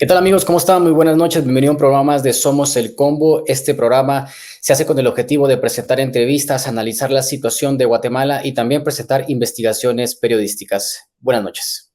¿Qué tal amigos? ¿Cómo están? Muy buenas noches. Bienvenido a un programa más de Somos el Combo. Este programa se hace con el objetivo de presentar entrevistas, analizar la situación de Guatemala y también presentar investigaciones periodísticas. Buenas noches.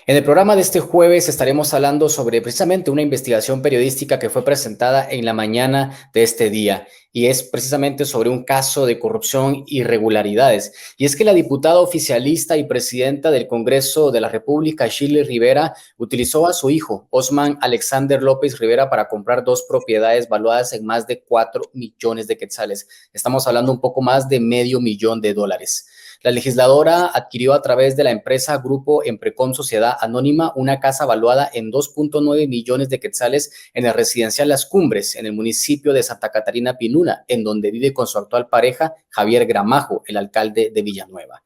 En el programa de este jueves estaremos hablando sobre precisamente una investigación periodística que fue presentada en la mañana de este día y es precisamente sobre un caso de corrupción e irregularidades. Y es que la diputada oficialista y presidenta del Congreso de la República, Shirley Rivera, utilizó a su hijo, Osman Alexander López Rivera, para comprar dos propiedades valuadas en más de 4 millones de quetzales. Estamos hablando un poco más de $500,000. La legisladora adquirió a través de la empresa Grupo Emprecom Sociedad Anónima una casa valuada en 2.9 millones de quetzales en el residencial Las Cumbres, en el municipio de Santa Catarina Pinuna, en donde vive con su actual pareja, Javier Gramajo, el alcalde de Villanueva.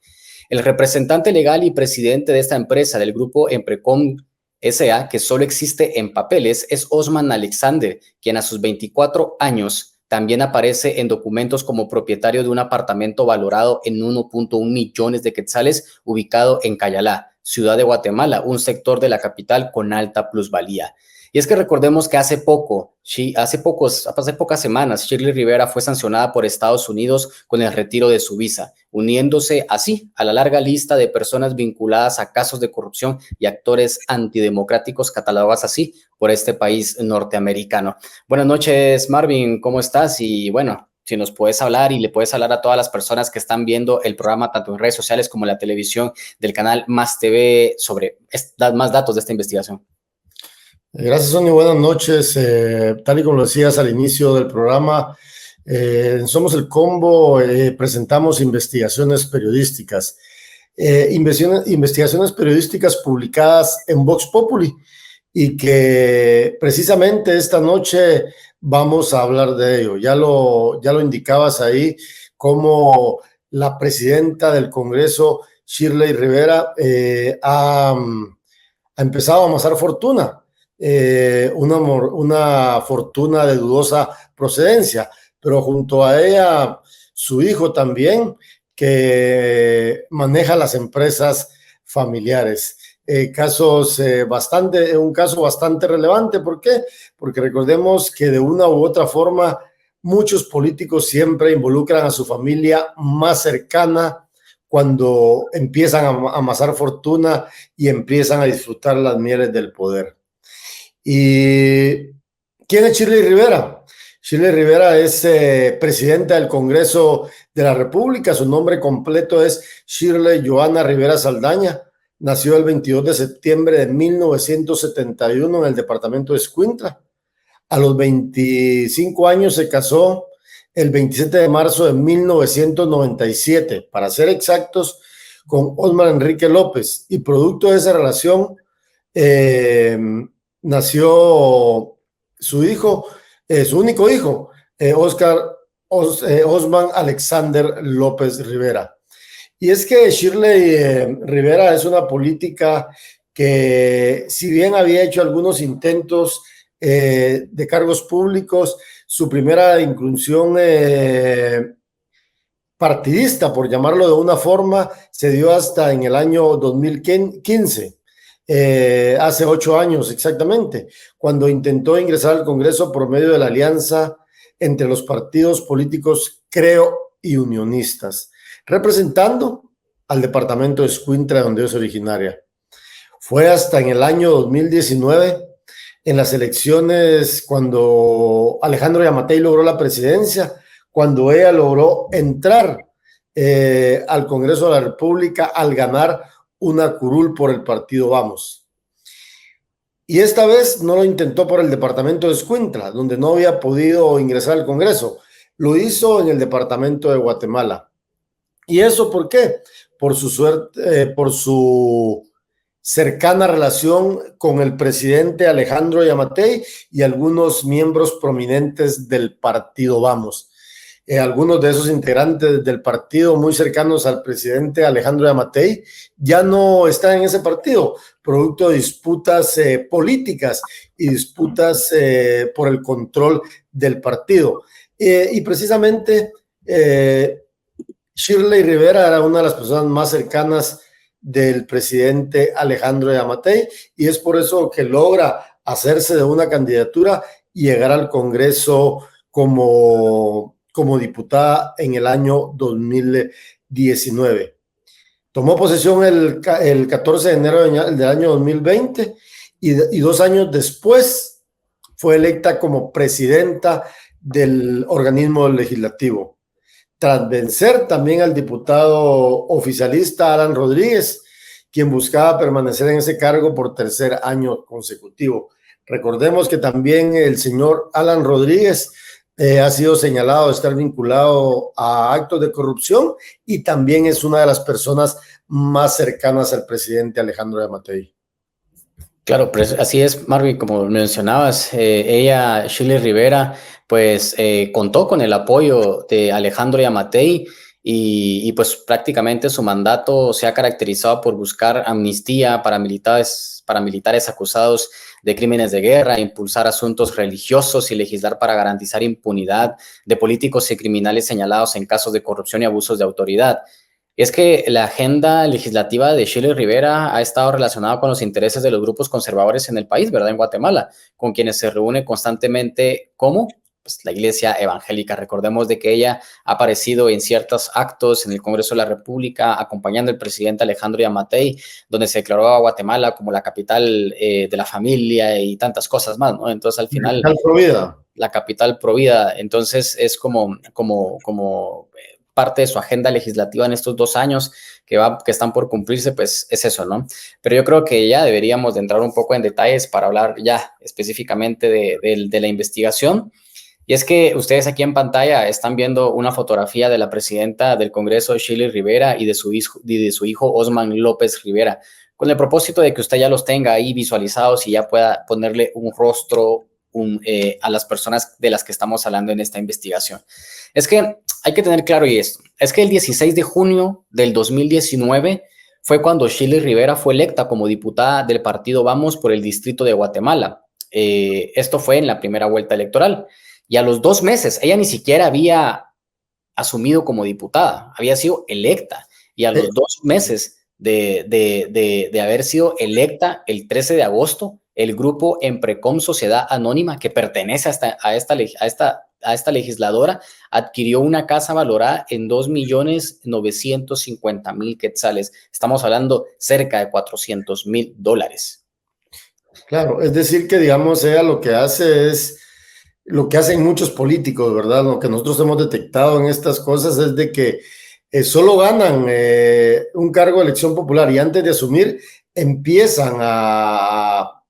El representante legal y presidente de esta empresa del Grupo Emprecom S.A., que solo existe en papeles, es Osman Alexander, quien a sus 24 años también aparece en documentos como propietario de un apartamento valorado en 1.1 millones de quetzales ubicado en Cayalá, ciudad de Guatemala, un sector de la capital con alta plusvalía. Y es que recordemos que hace pocas semanas, Shirley Rivera fue sancionada por Estados Unidos con el retiro de su visa, uniéndose así a la larga lista de personas vinculadas a casos de corrupción y actores antidemocráticos catalogados así por este país norteamericano. Buenas noches, Marvin, ¿cómo estás? Y bueno, si nos puedes hablar y le puedes hablar a todas las personas que están viendo el programa, tanto en redes sociales como en la televisión del canal Más TV, sobre más datos de esta investigación. Gracias, Sonny. Buenas noches. Tal y como lo decías al inicio del programa, Somos el Combo, presentamos investigaciones periodísticas. Investigaciones periodísticas publicadas en Vox Populi y que precisamente esta noche vamos a hablar de ello. Ya lo indicabas ahí, como la presidenta del Congreso, Shirley Rivera, ha empezado a amasar fortuna. Una fortuna de dudosa procedencia, pero junto a ella su hijo también, que maneja las empresas familiares. Un caso bastante relevante. ¿Por qué? Porque recordemos que de una u otra forma muchos políticos siempre involucran a su familia más cercana cuando empiezan a amasar fortuna y empiezan a disfrutar las mieles del poder. ¿Y quién es Shirley Rivera? Shirley Rivera es presidenta del Congreso de la República. Su nombre completo es Shirley Johanna Rivera Saldaña. Nació el 22 de septiembre de 1971 en el departamento de Escuintla. A los 25 años se casó el 27 de marzo de 1997, para ser exactos, con Osman Enrique López. Y producto de esa relación, nació su hijo, su único hijo, Osman Alexander López Rivera. Y es que Shirley Rivera es una política que, si bien había hecho algunos intentos de cargos públicos, su primera incursión partidista, por llamarlo de una forma, se dio hasta en el año 2015. Hace 8 años exactamente, cuando intentó ingresar al Congreso por medio de la alianza entre los partidos políticos Creo y Unionistas, representando al departamento de Escuintla, donde es originaria. Fue hasta en el año 2019, en las elecciones, cuando Alejandro Yamatei logró la presidencia, cuando ella logró entrar al Congreso de la República al ganar una curul por el partido Vamos. Y esta vez no lo intentó por el departamento de Escuintla, donde no había podido ingresar al Congreso. Lo hizo en el departamento de Guatemala. ¿Y eso por qué? Por su cercana relación con el presidente Alejandro Yamatei y algunos miembros prominentes del partido Vamos. Algunos de esos integrantes del partido muy cercanos al presidente Alejandro Yamatei ya no están en ese partido, producto de disputas políticas y disputas por el control del partido. Y precisamente Shirley Rivera era una de las personas más cercanas del presidente Alejandro Yamatei, y es por eso que logra hacerse de una candidatura y llegar al Congreso como diputada en el año 2019. Tomó posesión el 14 de enero del año 2020 y 2 años después fue electa como presidenta del organismo legislativo, tras vencer también al diputado oficialista Alan Rodríguez, quien buscaba permanecer en ese cargo por 3er año consecutivo. Recordemos que también el señor Alan Rodríguez ha sido señalado de estar vinculado a actos de corrupción y también es una de las personas más cercanas al presidente Alejandro Yamatei. Claro, pues así es, Marvin, como mencionabas, ella, Shirley Rivera, pues contó con el apoyo de Alejandro Yamatei y pues prácticamente su mandato se ha caracterizado por buscar amnistía para militares acusados de crímenes de guerra, impulsar asuntos religiosos y legislar para garantizar impunidad de políticos y criminales señalados en casos de corrupción y abusos de autoridad. Es que la agenda legislativa de Shirley Rivera ha estado relacionada con los intereses de los grupos conservadores en el país, ¿verdad? En Guatemala, con quienes se reúne constantemente como pues, la Iglesia Evangélica. Recordemos de que ella ha aparecido en ciertos actos en el Congreso de la República, acompañando al presidente Alejandro Yamatei, donde se declaró a Guatemala como la capital de la familia y tantas cosas más, ¿no? Entonces, al final, la capital provida. Entonces, es como parte de su agenda legislativa en estos 2 años que están por cumplirse, pues es eso, ¿no? Pero yo creo que ya deberíamos de entrar un poco en detalles para hablar ya específicamente de la investigación. Y es que ustedes aquí en pantalla están viendo una fotografía de la presidenta del Congreso, Shirley Rivera, y de su hijo, Osman López Rivera, con el propósito de que usted ya los tenga ahí visualizados y ya pueda ponerle un rostro a las personas de las que estamos hablando en esta investigación. Es que hay que tener claro esto, es que el 16 de junio del 2019 fue cuando Shirley Rivera fue electa como diputada del partido Vamos por el distrito de Guatemala. Esto fue en la primera vuelta electoral. Y a los 2 meses, ella ni siquiera había asumido como diputada, había sido electa. Y a los 2 meses de haber sido electa, el 13 de agosto, el grupo Emprecom Sociedad Anónima, que pertenece a esta legisladora, adquirió una casa valorada en 2.950.000 quetzales. Estamos hablando cerca de $400,000. Claro, es decir que, digamos, ella lo que hace es lo que hacen muchos políticos, ¿verdad? Lo que nosotros hemos detectado en estas cosas es de que solo ganan un cargo de elección popular y antes de asumir empiezan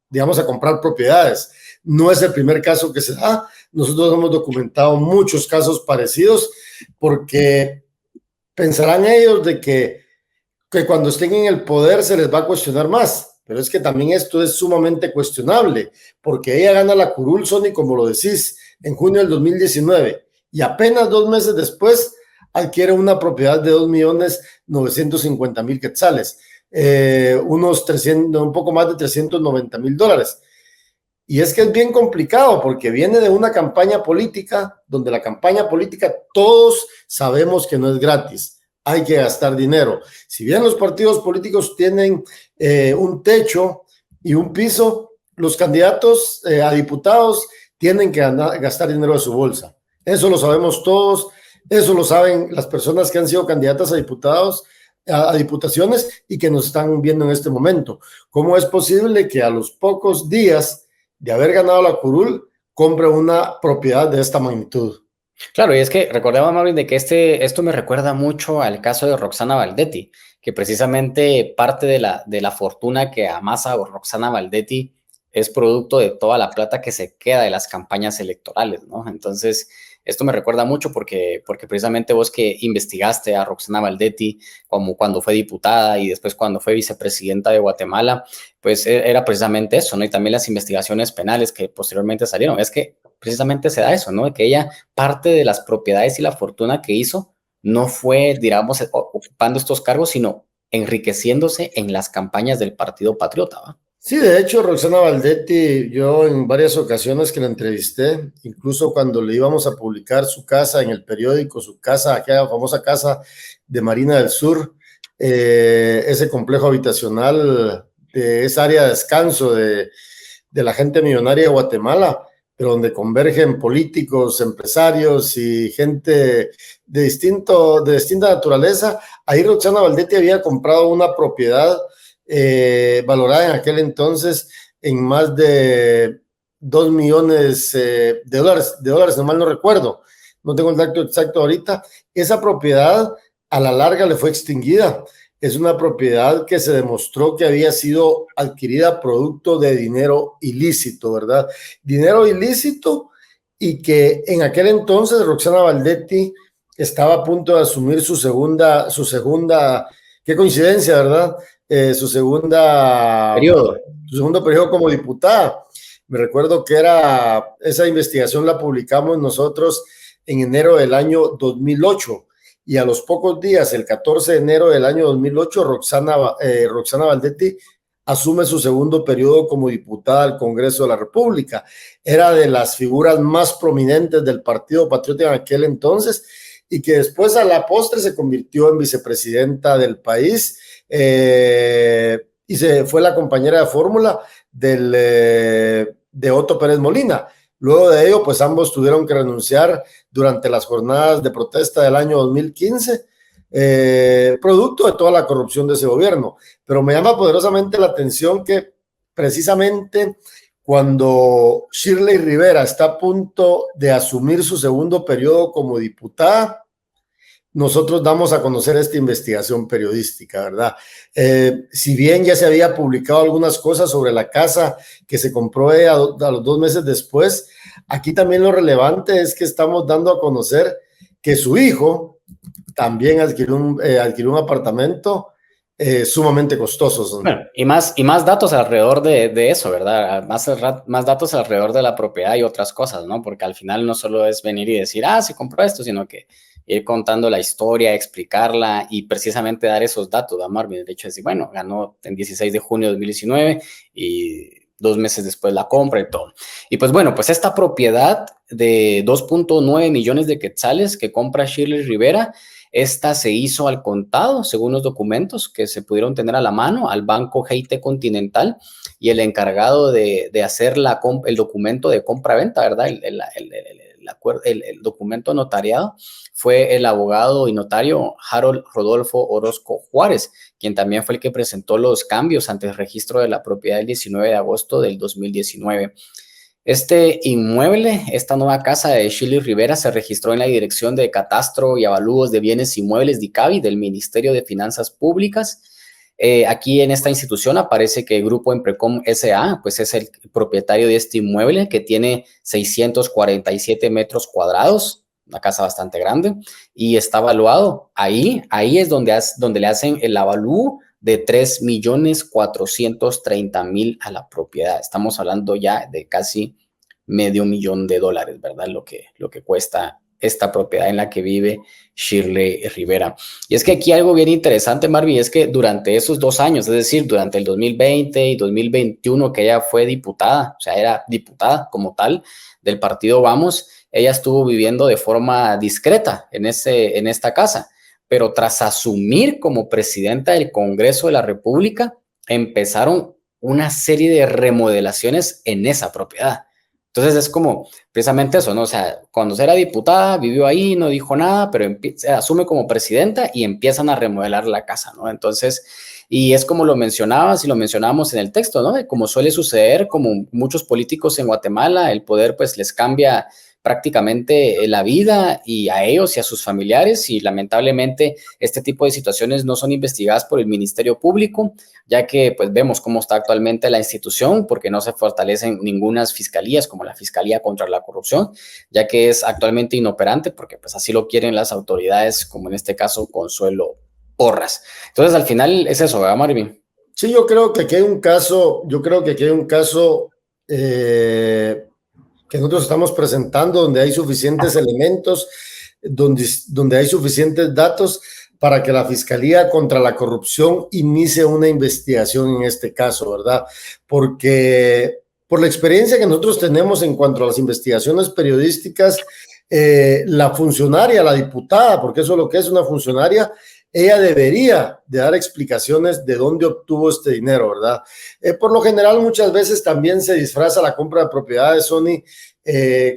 digamos, a comprar propiedades. No es el primer caso que se da. Nosotros hemos documentado muchos casos parecidos porque pensarán ellos de que cuando estén en el poder se les va a cuestionar más. Pero es que también esto es sumamente cuestionable, porque ella gana la curul, Sony, como lo decís, en junio del 2019, y apenas 2 meses después adquiere una propiedad de 2.950.000 quetzales, un poco más de $390,000. Y es que es bien complicado, porque viene de una campaña política, donde la campaña política todos sabemos que no es gratis. Hay que gastar dinero. Si bien los partidos políticos tienen un techo y un piso, los candidatos a diputados tienen que gastar dinero de su bolsa. Eso lo sabemos todos, eso lo saben las personas que han sido candidatas a diputados, a diputaciones y que nos están viendo en este momento. ¿Cómo es posible que a los pocos días de haber ganado la curul compre una propiedad de esta magnitud? Claro, y es que recordemos, Marvin, de que esto me recuerda mucho al caso de Roxana Valdetti, que precisamente parte de la fortuna que amasa Roxana Valdetti es producto de toda la plata que se queda de las campañas electorales, ¿no? Entonces, esto me recuerda mucho porque precisamente vos que investigaste a Roxana Valdetti como cuando fue diputada y después cuando fue vicepresidenta de Guatemala, pues era precisamente eso, ¿no? Y también las investigaciones penales que posteriormente salieron. Es que precisamente se da eso, ¿no? Que ella, parte de las propiedades y la fortuna que hizo, no fue, digamos, ocupando estos cargos, sino enriqueciéndose en las campañas del Partido Patriota, ¿va? Sí, de hecho, Roxana Valdetti, yo en varias ocasiones que la entrevisté, incluso cuando le íbamos a publicar su casa en el periódico, su casa, aquella famosa casa de Marina del Sur, ese complejo habitacional de esa área de descanso de la gente millonaria de Guatemala, pero donde convergen políticos, empresarios y gente de distinta naturaleza. Ahí Roxana Valdetti había comprado una propiedad valorada en aquel entonces en más de 2 millones de dólares, no mal no recuerdo, no tengo el dato exacto ahorita. Esa propiedad a la larga le fue extinguida. Es una propiedad que se demostró que había sido adquirida producto de dinero ilícito, ¿verdad? Dinero ilícito y que en aquel entonces Roxana Valdetti estaba a punto de asumir qué coincidencia, ¿verdad? Su Periodo. segundo periodo como diputada. Me recuerdo que esa investigación la publicamos nosotros en enero del año 2008 y a los pocos días, el 14 de enero del año 2008, Roxana Valdetti asume su segundo periodo como diputada al Congreso de la República. Era de las figuras más prominentes del Partido Patriótico en aquel entonces y que después a la postre se convirtió en vicepresidenta del país y se fue la compañera de fórmula de Otto Pérez Molina. Luego de ello, pues ambos tuvieron que renunciar durante las jornadas de protesta del año 2015, producto de toda la corrupción de ese gobierno. Pero me llama poderosamente la atención que precisamente cuando Shirley Rivera está a punto de asumir su segundo periodo como diputada, nosotros damos a conocer esta investigación periodística, ¿verdad? Si bien ya se había publicado algunas cosas sobre la casa que se compró a los 2 meses después, aquí también lo relevante es que estamos dando a conocer que su hijo también adquirió un apartamento sumamente costoso. Bueno, y más datos alrededor de eso, ¿verdad? Más datos alrededor de la propiedad y otras cosas, ¿no? Porque al final no solo es venir y decir, se compró esto, sino que ir contando la historia, explicarla y precisamente dar esos datos, ¿verdad, Marvin? De hecho, decir, bueno, ganó en 16 de junio de 2019 y 2 meses después la compra y todo. Y pues bueno, pues esta propiedad de 2.9 millones de quetzales que compra Shirley Rivera, esta se hizo al contado, según los documentos que se pudieron tener a la mano, al Banco Haití Continental, y el encargado de hacer el documento de compra-venta, ¿verdad? El documento notariado fue el abogado y notario Harold Rodolfo Orozco Juárez, quien también fue el que presentó los cambios ante el registro de la propiedad el 19 de agosto del 2019. Este inmueble, esta nueva casa de Shirley Rivera, se registró en la Dirección de Catastro y Avalúos de Bienes Inmuebles de ICABI del Ministerio de Finanzas Públicas. Aquí en esta institución aparece que el Grupo Emprecom S.A. pues es el propietario de este inmueble que tiene 647 metros cuadrados, una casa bastante grande, y está evaluado. Ahí es donde le hacen el avalúo de 3.430.000 a la propiedad. Estamos hablando ya de casi $500,000, ¿verdad? Lo que cuesta esta propiedad en la que vive Shirley Rivera. Y es que aquí algo bien interesante, Marvin, es que durante esos 2 años, es decir, durante el 2020 y 2021 que ella fue diputada, o sea, era diputada como tal del partido Vamos, ella estuvo viviendo de forma discreta en esta casa, pero tras asumir como presidenta del Congreso de la República, empezaron una serie de remodelaciones en esa propiedad. Entonces es como precisamente eso, ¿no? O sea, cuando era diputada, vivió ahí, no dijo nada, pero asume como presidenta y empiezan a remodelar la casa, ¿no? Entonces, y es como lo mencionabas y lo mencionábamos en el texto, ¿no? Como suele suceder, como muchos políticos en Guatemala, el poder pues les cambia prácticamente la vida y a ellos y a sus familiares, y lamentablemente este tipo de situaciones no son investigadas por el Ministerio Público, ya que pues vemos cómo está actualmente la institución, porque no se fortalecen ninguna fiscalías como la Fiscalía contra la Corrupción, ya que es actualmente inoperante, porque pues así lo quieren las autoridades, como en este caso Consuelo Porras. Entonces al final es eso, ¿verdad, Marvin? Sí, yo creo que aquí hay un caso, que nosotros estamos presentando donde hay suficientes elementos, donde hay suficientes datos para que la Fiscalía contra la Corrupción inicie una investigación en este caso, ¿verdad? Porque por la experiencia que nosotros tenemos en cuanto a las investigaciones periodísticas, la funcionaria, la diputada, porque eso es lo que es una funcionaria, ella debería de dar explicaciones de dónde obtuvo este dinero, ¿verdad? Por lo general, muchas veces también se disfraza la compra de propiedades, Sony,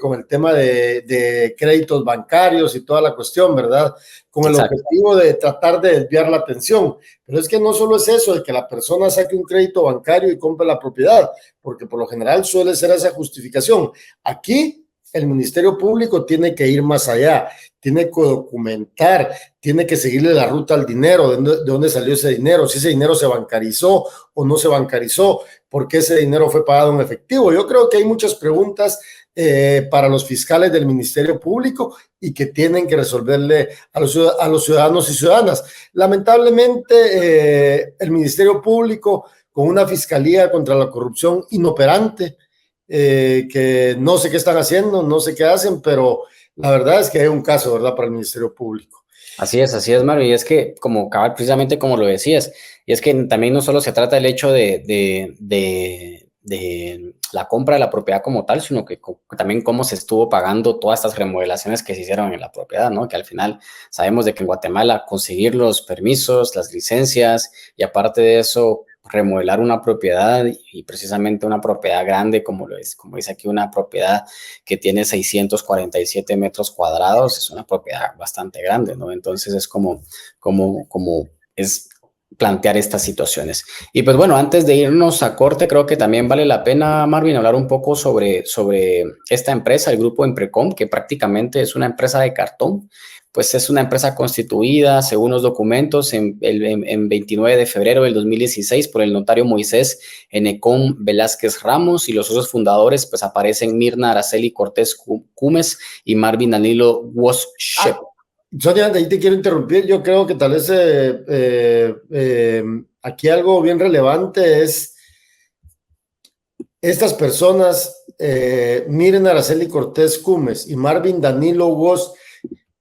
con el tema de créditos bancarios y toda la cuestión, ¿verdad? Con el Exacto. objetivo de tratar de desviar la atención. Pero es que no solo es eso, el que la persona saque un crédito bancario y compre la propiedad, porque por lo general suele ser esa justificación. Aquí el Ministerio Público tiene que ir más allá, tiene que documentar, tiene que seguirle la ruta al dinero, de dónde salió ese dinero, si ese dinero se bancarizó o no se bancarizó, por qué ese dinero fue pagado en efectivo. Yo creo que hay muchas preguntas para los fiscales del Ministerio Público y que tienen que resolverle a los ciudadanos y ciudadanas. Lamentablemente, el Ministerio Público, con una fiscalía contra la corrupción inoperante, que no sé qué están haciendo, no sé qué hacen, pero la verdad es que hay un caso, ¿verdad?, para el Ministerio Público. Así es, Mario, y es que, como cabal, precisamente como lo decías, y es que también no solo se trata del hecho de la compra de la propiedad como tal, sino que también cómo se estuvo pagando todas estas remodelaciones que se hicieron en la propiedad, ¿no? Que al final sabemos de que en Guatemala conseguir los permisos, las licencias, y aparte de eso, remodelar una propiedad, y precisamente una propiedad grande, como dice aquí, una propiedad que tiene 647 metros cuadrados, es una propiedad bastante grande, ¿no? Entonces es como es plantear estas situaciones. Y pues bueno, antes de irnos a corte, creo que también vale la pena, Marvin, hablar un poco sobre esta empresa, el grupo Emprecom, que prácticamente es una empresa de cartón. Pues es una empresa constituida, según los documentos, en 29 de febrero del 2016 por el notario Moisés Enecón Velázquez Ramos, y los socios fundadores pues aparecen Mirna Araceli Cortés Cumes y Marvin Danilo Woschep. Sonia, de ahí te quiero interrumpir. Yo creo que tal vez aquí algo bien relevante es estas personas, Miren Araceli Cortés Cumes y Marvin Danilo Woschep.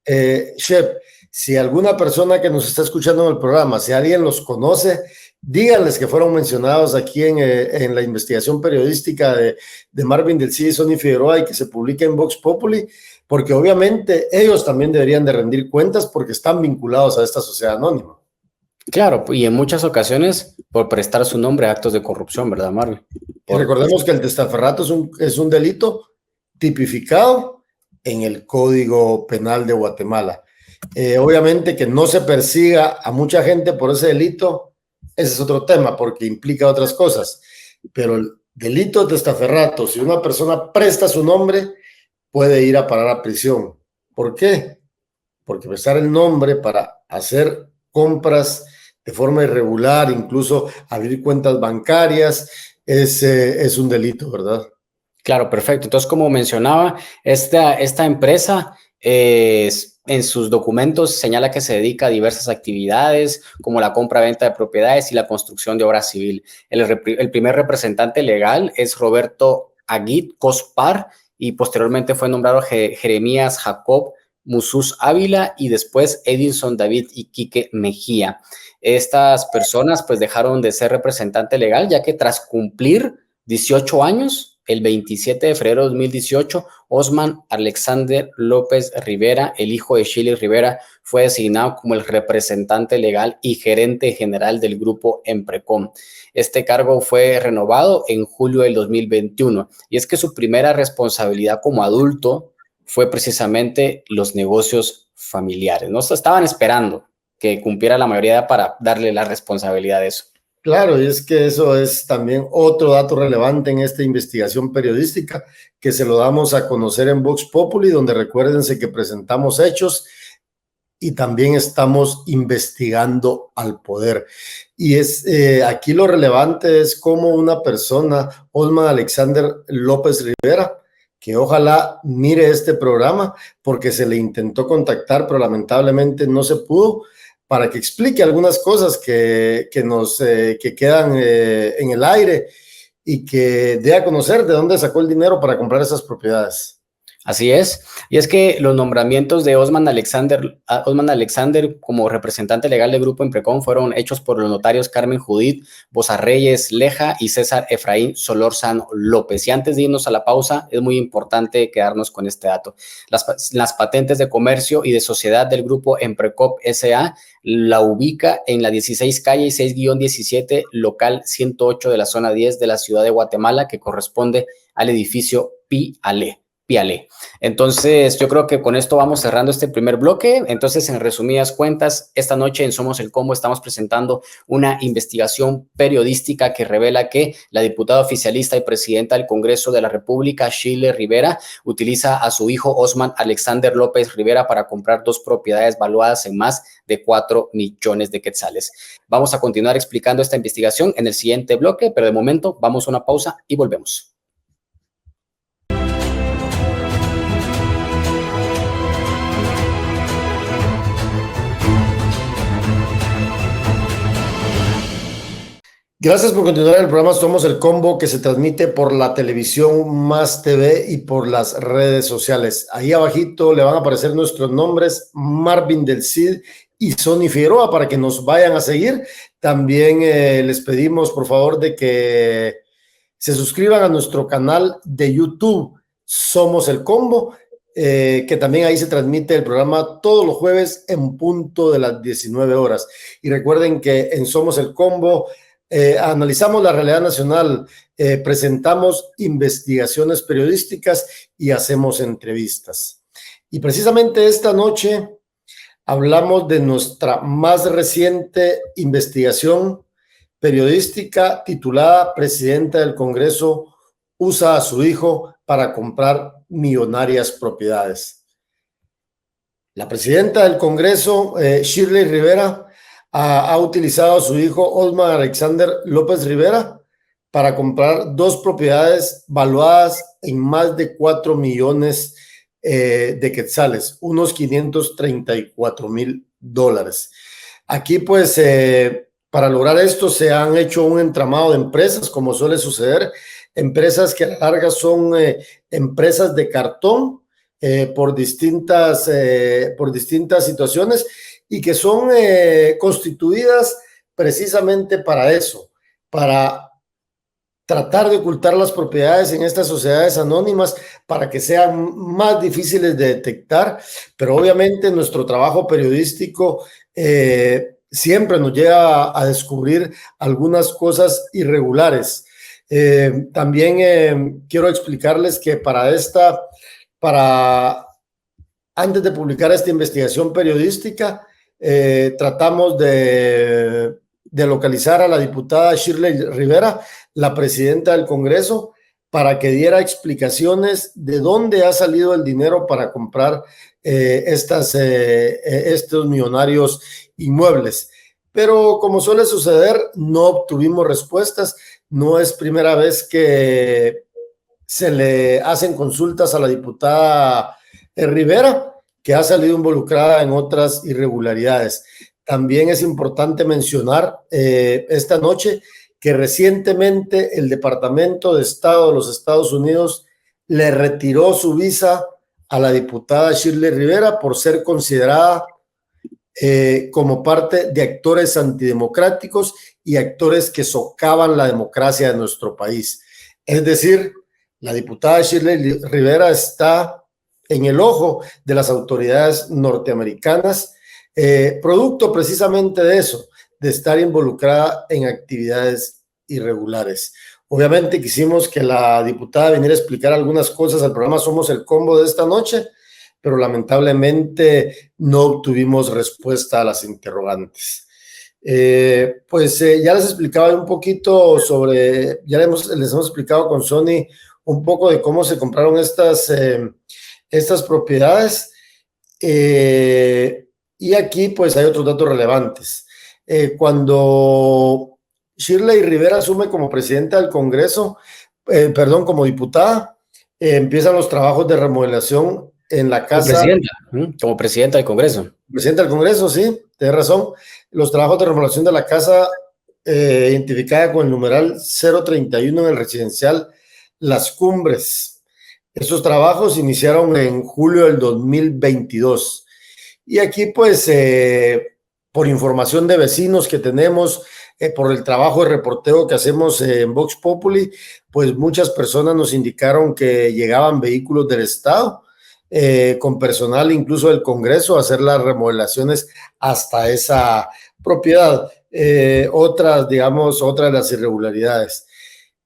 Shep, si alguna persona que nos está escuchando en el programa, si alguien los conoce, díganles que fueron mencionados aquí en la investigación periodística de Marvin del CID y Sony Figueroa y que se publica en Vox Populi, porque obviamente ellos también deberían de rendir cuentas porque están vinculados a esta sociedad anónima. Claro, y en muchas ocasiones por prestar su nombre a actos de corrupción, ¿verdad, Marvin? Y recordemos que el testaferrato es un delito tipificado en el Código Penal de Guatemala. Obviamente que no se persiga a mucha gente por ese delito, ese es otro tema porque implica otras cosas, pero el delito de testaferrato, si una persona presta su nombre, puede ir a parar a prisión. ¿Por qué? Porque prestar el nombre para hacer compras de forma irregular, incluso abrir cuentas bancarias, es un delito, ¿verdad? Claro, perfecto. Entonces, como mencionaba, esta empresa en sus documentos señala que se dedica a diversas actividades como la compra-venta de propiedades y la construcción de obra civil. El primer representante legal es Roberto Aguit Cospar y posteriormente fue nombrado Jeremías Jacob Musus Ávila y después Edinson David Iquique Mejía. Estas personas pues dejaron de ser representante legal ya que tras cumplir 18 años, el 27 de febrero de 2018, Osman Alexander López Rivera, el hijo de Shirley Rivera, fue designado como el representante legal y gerente general del grupo Emprecom. Este cargo fue renovado en julio del 2021 y es que su primera responsabilidad como adulto fue precisamente los negocios familiares. No estaban esperando que cumpliera la mayoría para darle la responsabilidad de eso. Claro, y es que eso es también otro dato relevante en esta investigación periodística que se lo damos a conocer en Vox Populi, donde recuérdense que presentamos hechos y también estamos investigando al poder. Y aquí lo relevante es cómo una persona, Osman Alexander López Rivera, que ojalá mire este programa porque se le intentó contactar, pero lamentablemente no se pudo, para que explique algunas cosas que quedan en el aire y que dé a conocer de dónde sacó el dinero para comprar esas propiedades. Así es, y es que los nombramientos de Osman Alexander como representante legal del Grupo Emprecom fueron hechos por los notarios Carmen Judith Bozarreyes Leja y César Efraín Solórzano López. Y antes de irnos a la pausa, es muy importante quedarnos con este dato. Las patentes de comercio y de sociedad del Grupo Emprecom S.A. la ubica en la 16 calle y 6-17, local 108 de la zona 10 de la ciudad de Guatemala, que corresponde al edificio Pialé. Entonces, yo creo que con esto vamos cerrando este primer bloque. Entonces, en resumidas cuentas, esta noche en Somos el Combo estamos presentando una investigación periodística que revela que la diputada oficialista y presidenta del Congreso de la República, Shirley Rivera, utiliza a su hijo Osman Alexander López Rivera para comprar 2 propiedades valuadas en más de 4 millones de quetzales. Vamos a continuar explicando esta investigación en el siguiente bloque, pero de momento vamos a una pausa y volvemos. Gracias por continuar el programa Somos el Combo, que se transmite por la televisión Más TV y por las redes sociales. Ahí abajito le van a aparecer nuestros nombres, Marvin del Cid y Sony Figueroa, para que nos vayan a seguir. También les pedimos por favor de que se suscriban a nuestro canal de YouTube Somos el Combo, que también ahí se transmite el programa todos los jueves en punto de las 19 horas. Y recuerden que en Somos el Combo analizamos la realidad nacional, presentamos investigaciones periodísticas y hacemos entrevistas. Y precisamente esta noche hablamos de nuestra más reciente investigación periodística titulada Presidenta del Congreso usa a su hijo para comprar millonarias propiedades. La presidenta del Congreso, Shirley Rivera, ha utilizado a su hijo Osman Alexander López Rivera para comprar 2 propiedades valuadas en más de 4 millones de quetzales, unos $534,000. Aquí pues para lograr esto se han hecho un entramado de empresas, como suele suceder, empresas que a la larga son empresas de cartón por distintas situaciones, y que son constituidas precisamente para eso, para tratar de ocultar las propiedades en estas sociedades anónimas para que sean más difíciles de detectar, pero obviamente nuestro trabajo periodístico siempre nos llega a descubrir algunas cosas irregulares. También quiero explicarles que antes de publicar esta investigación periodística, tratamos de localizar a la diputada Shirley Rivera, la presidenta del Congreso, para que diera explicaciones de dónde ha salido el dinero para comprar estos millonarios inmuebles. Pero como suele suceder, no obtuvimos respuestas. No es primera vez que se le hacen consultas a la diputada Rivera, que ha salido involucrada en otras irregularidades. También es importante mencionar esta noche que recientemente el Departamento de Estado de los Estados Unidos le retiró su visa a la diputada Shirley Rivera por ser considerada como parte de actores antidemocráticos y actores que socavan la democracia de nuestro país. Es decir, la diputada Shirley Rivera está en el ojo de las autoridades norteamericanas, producto precisamente de eso, de estar involucrada en actividades irregulares. Obviamente quisimos que la diputada viniera a explicar algunas cosas al programa Somos el Combo de esta noche, pero lamentablemente no obtuvimos respuesta a las interrogantes. Ya les explicaba un poquito les hemos explicado con Sony un poco de cómo se compraron estas propiedades, y aquí pues hay otros datos relevantes. Cuando Shirley Rivera asume como presidenta del Congreso, como diputada, empiezan los trabajos de remodelación en la casa. Como presidenta del Congreso. Presidenta del Congreso, sí, tienes razón. Los trabajos de remodelación de la casa, identificada con el numeral 031 en el residencial Las Cumbres. Estos trabajos iniciaron en julio del 2022. Y aquí, pues, por información de vecinos que tenemos, por el trabajo de reporteo que hacemos en Vox Populi, pues muchas personas nos indicaron que llegaban vehículos del Estado, con personal incluso del Congreso, a hacer las remodelaciones hasta esa propiedad. Otras de las irregularidades.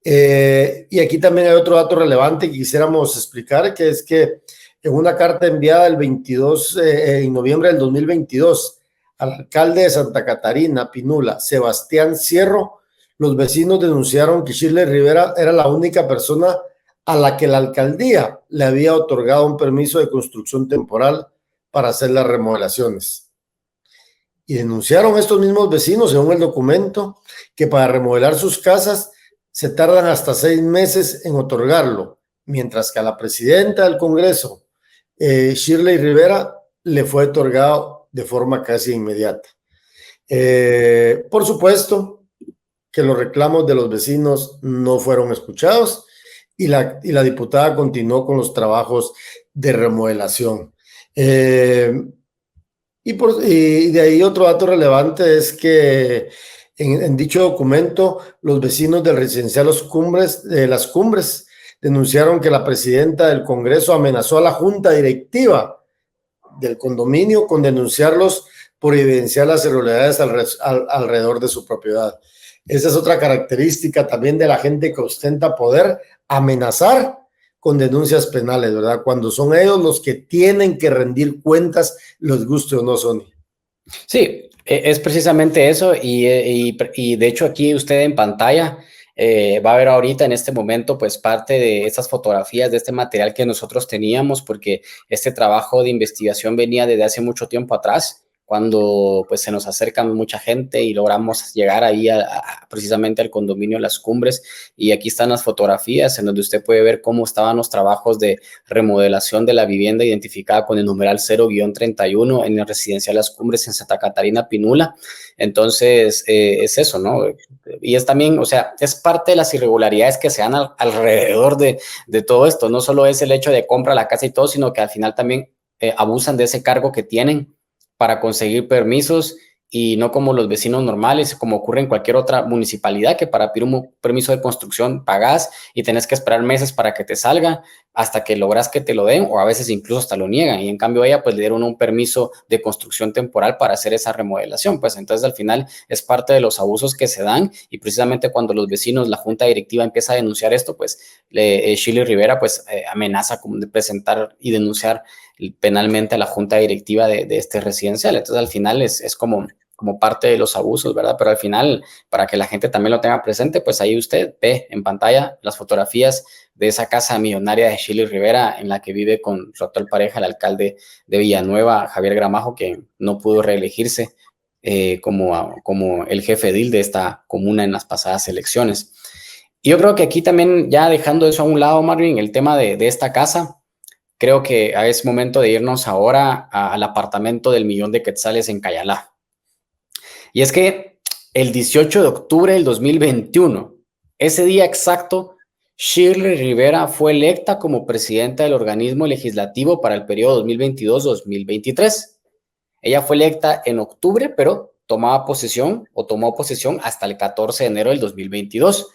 Y aquí también hay otro dato relevante que quisiéramos explicar, que es que en una carta enviada el 22, en noviembre del 2022 al alcalde de Santa Catarina, Pinula, Sebastián Cierro, los vecinos denunciaron que Shirley Rivera era la única persona a la que la alcaldía le había otorgado un permiso de construcción temporal para hacer las remodelaciones. Y denunciaron estos mismos vecinos, según el documento, que para remodelar sus casas se tardan hasta 6 meses en otorgarlo, mientras que a la presidenta del Congreso, Shirley Rivera, le fue otorgado de forma casi inmediata. Por supuesto que los reclamos de los vecinos no fueron escuchados y la diputada continuó con los trabajos de remodelación. Y de ahí otro dato relevante es que en dicho documento, los vecinos del residencial Las Cumbres denunciaron que la presidenta del Congreso amenazó a la junta directiva del condominio con denunciarlos por evidenciar las irregularidades alrededor de su propiedad. Esa es otra característica también de la gente que ostenta poder, amenazar con denuncias penales, ¿verdad? Cuando son ellos los que tienen que rendir cuentas, los guste o no, Sony. Sí, es precisamente eso y de hecho aquí usted en pantalla va a ver ahorita en este momento pues parte de estas fotografías de este material que nosotros teníamos porque este trabajo de investigación venía desde hace mucho tiempo atrás cuando pues se nos acerca mucha gente y logramos llegar ahí precisamente al condominio Las Cumbres y aquí están las fotografías en donde usted puede ver cómo estaban los trabajos de remodelación de la vivienda identificada con el numeral 0-31 en el residencial Las Cumbres en Santa Catarina, Pinula. Entonces, es eso, ¿no? Y es también, o sea, es parte de las irregularidades que se dan alrededor de todo esto. No solo es el hecho de compra la casa y todo, sino que al final también abusan de ese cargo que tienen para conseguir permisos y no como los vecinos normales, como ocurre en cualquier otra municipalidad, que para pedir un permiso de construcción pagas y tenés que esperar meses para que te salga hasta que logras que te lo den o a veces incluso hasta lo niegan. Y en cambio ella pues le dieron un permiso de construcción temporal para hacer esa remodelación. Pues entonces al final es parte de los abusos que se dan y precisamente cuando los vecinos, la junta directiva empieza a denunciar esto, pues Shirley Rivera pues amenaza como de presentar y denunciar penalmente a la junta directiva de este residencial. Entonces al final es como parte de los abusos, ¿verdad? Pero al final, para que la gente también lo tenga presente, pues ahí usted ve en pantalla las fotografías de esa casa millonaria de Shirley Rivera en la que vive con su actual pareja, el alcalde de Villanueva, Javier Gramajo, que no pudo reelegirse como el jefe edil de esta comuna en las pasadas elecciones. Y yo creo que aquí también, ya dejando eso a un lado, Marvin, el tema de esta casa, creo que es momento de irnos ahora al apartamento del millón de quetzales en Cayalá. Y es que el 18 de octubre del 2021, ese día exacto, Shirley Rivera fue electa como presidenta del organismo legislativo para el periodo 2022-2023. Ella fue electa en octubre, pero tomó posesión hasta el 14 de enero del 2022.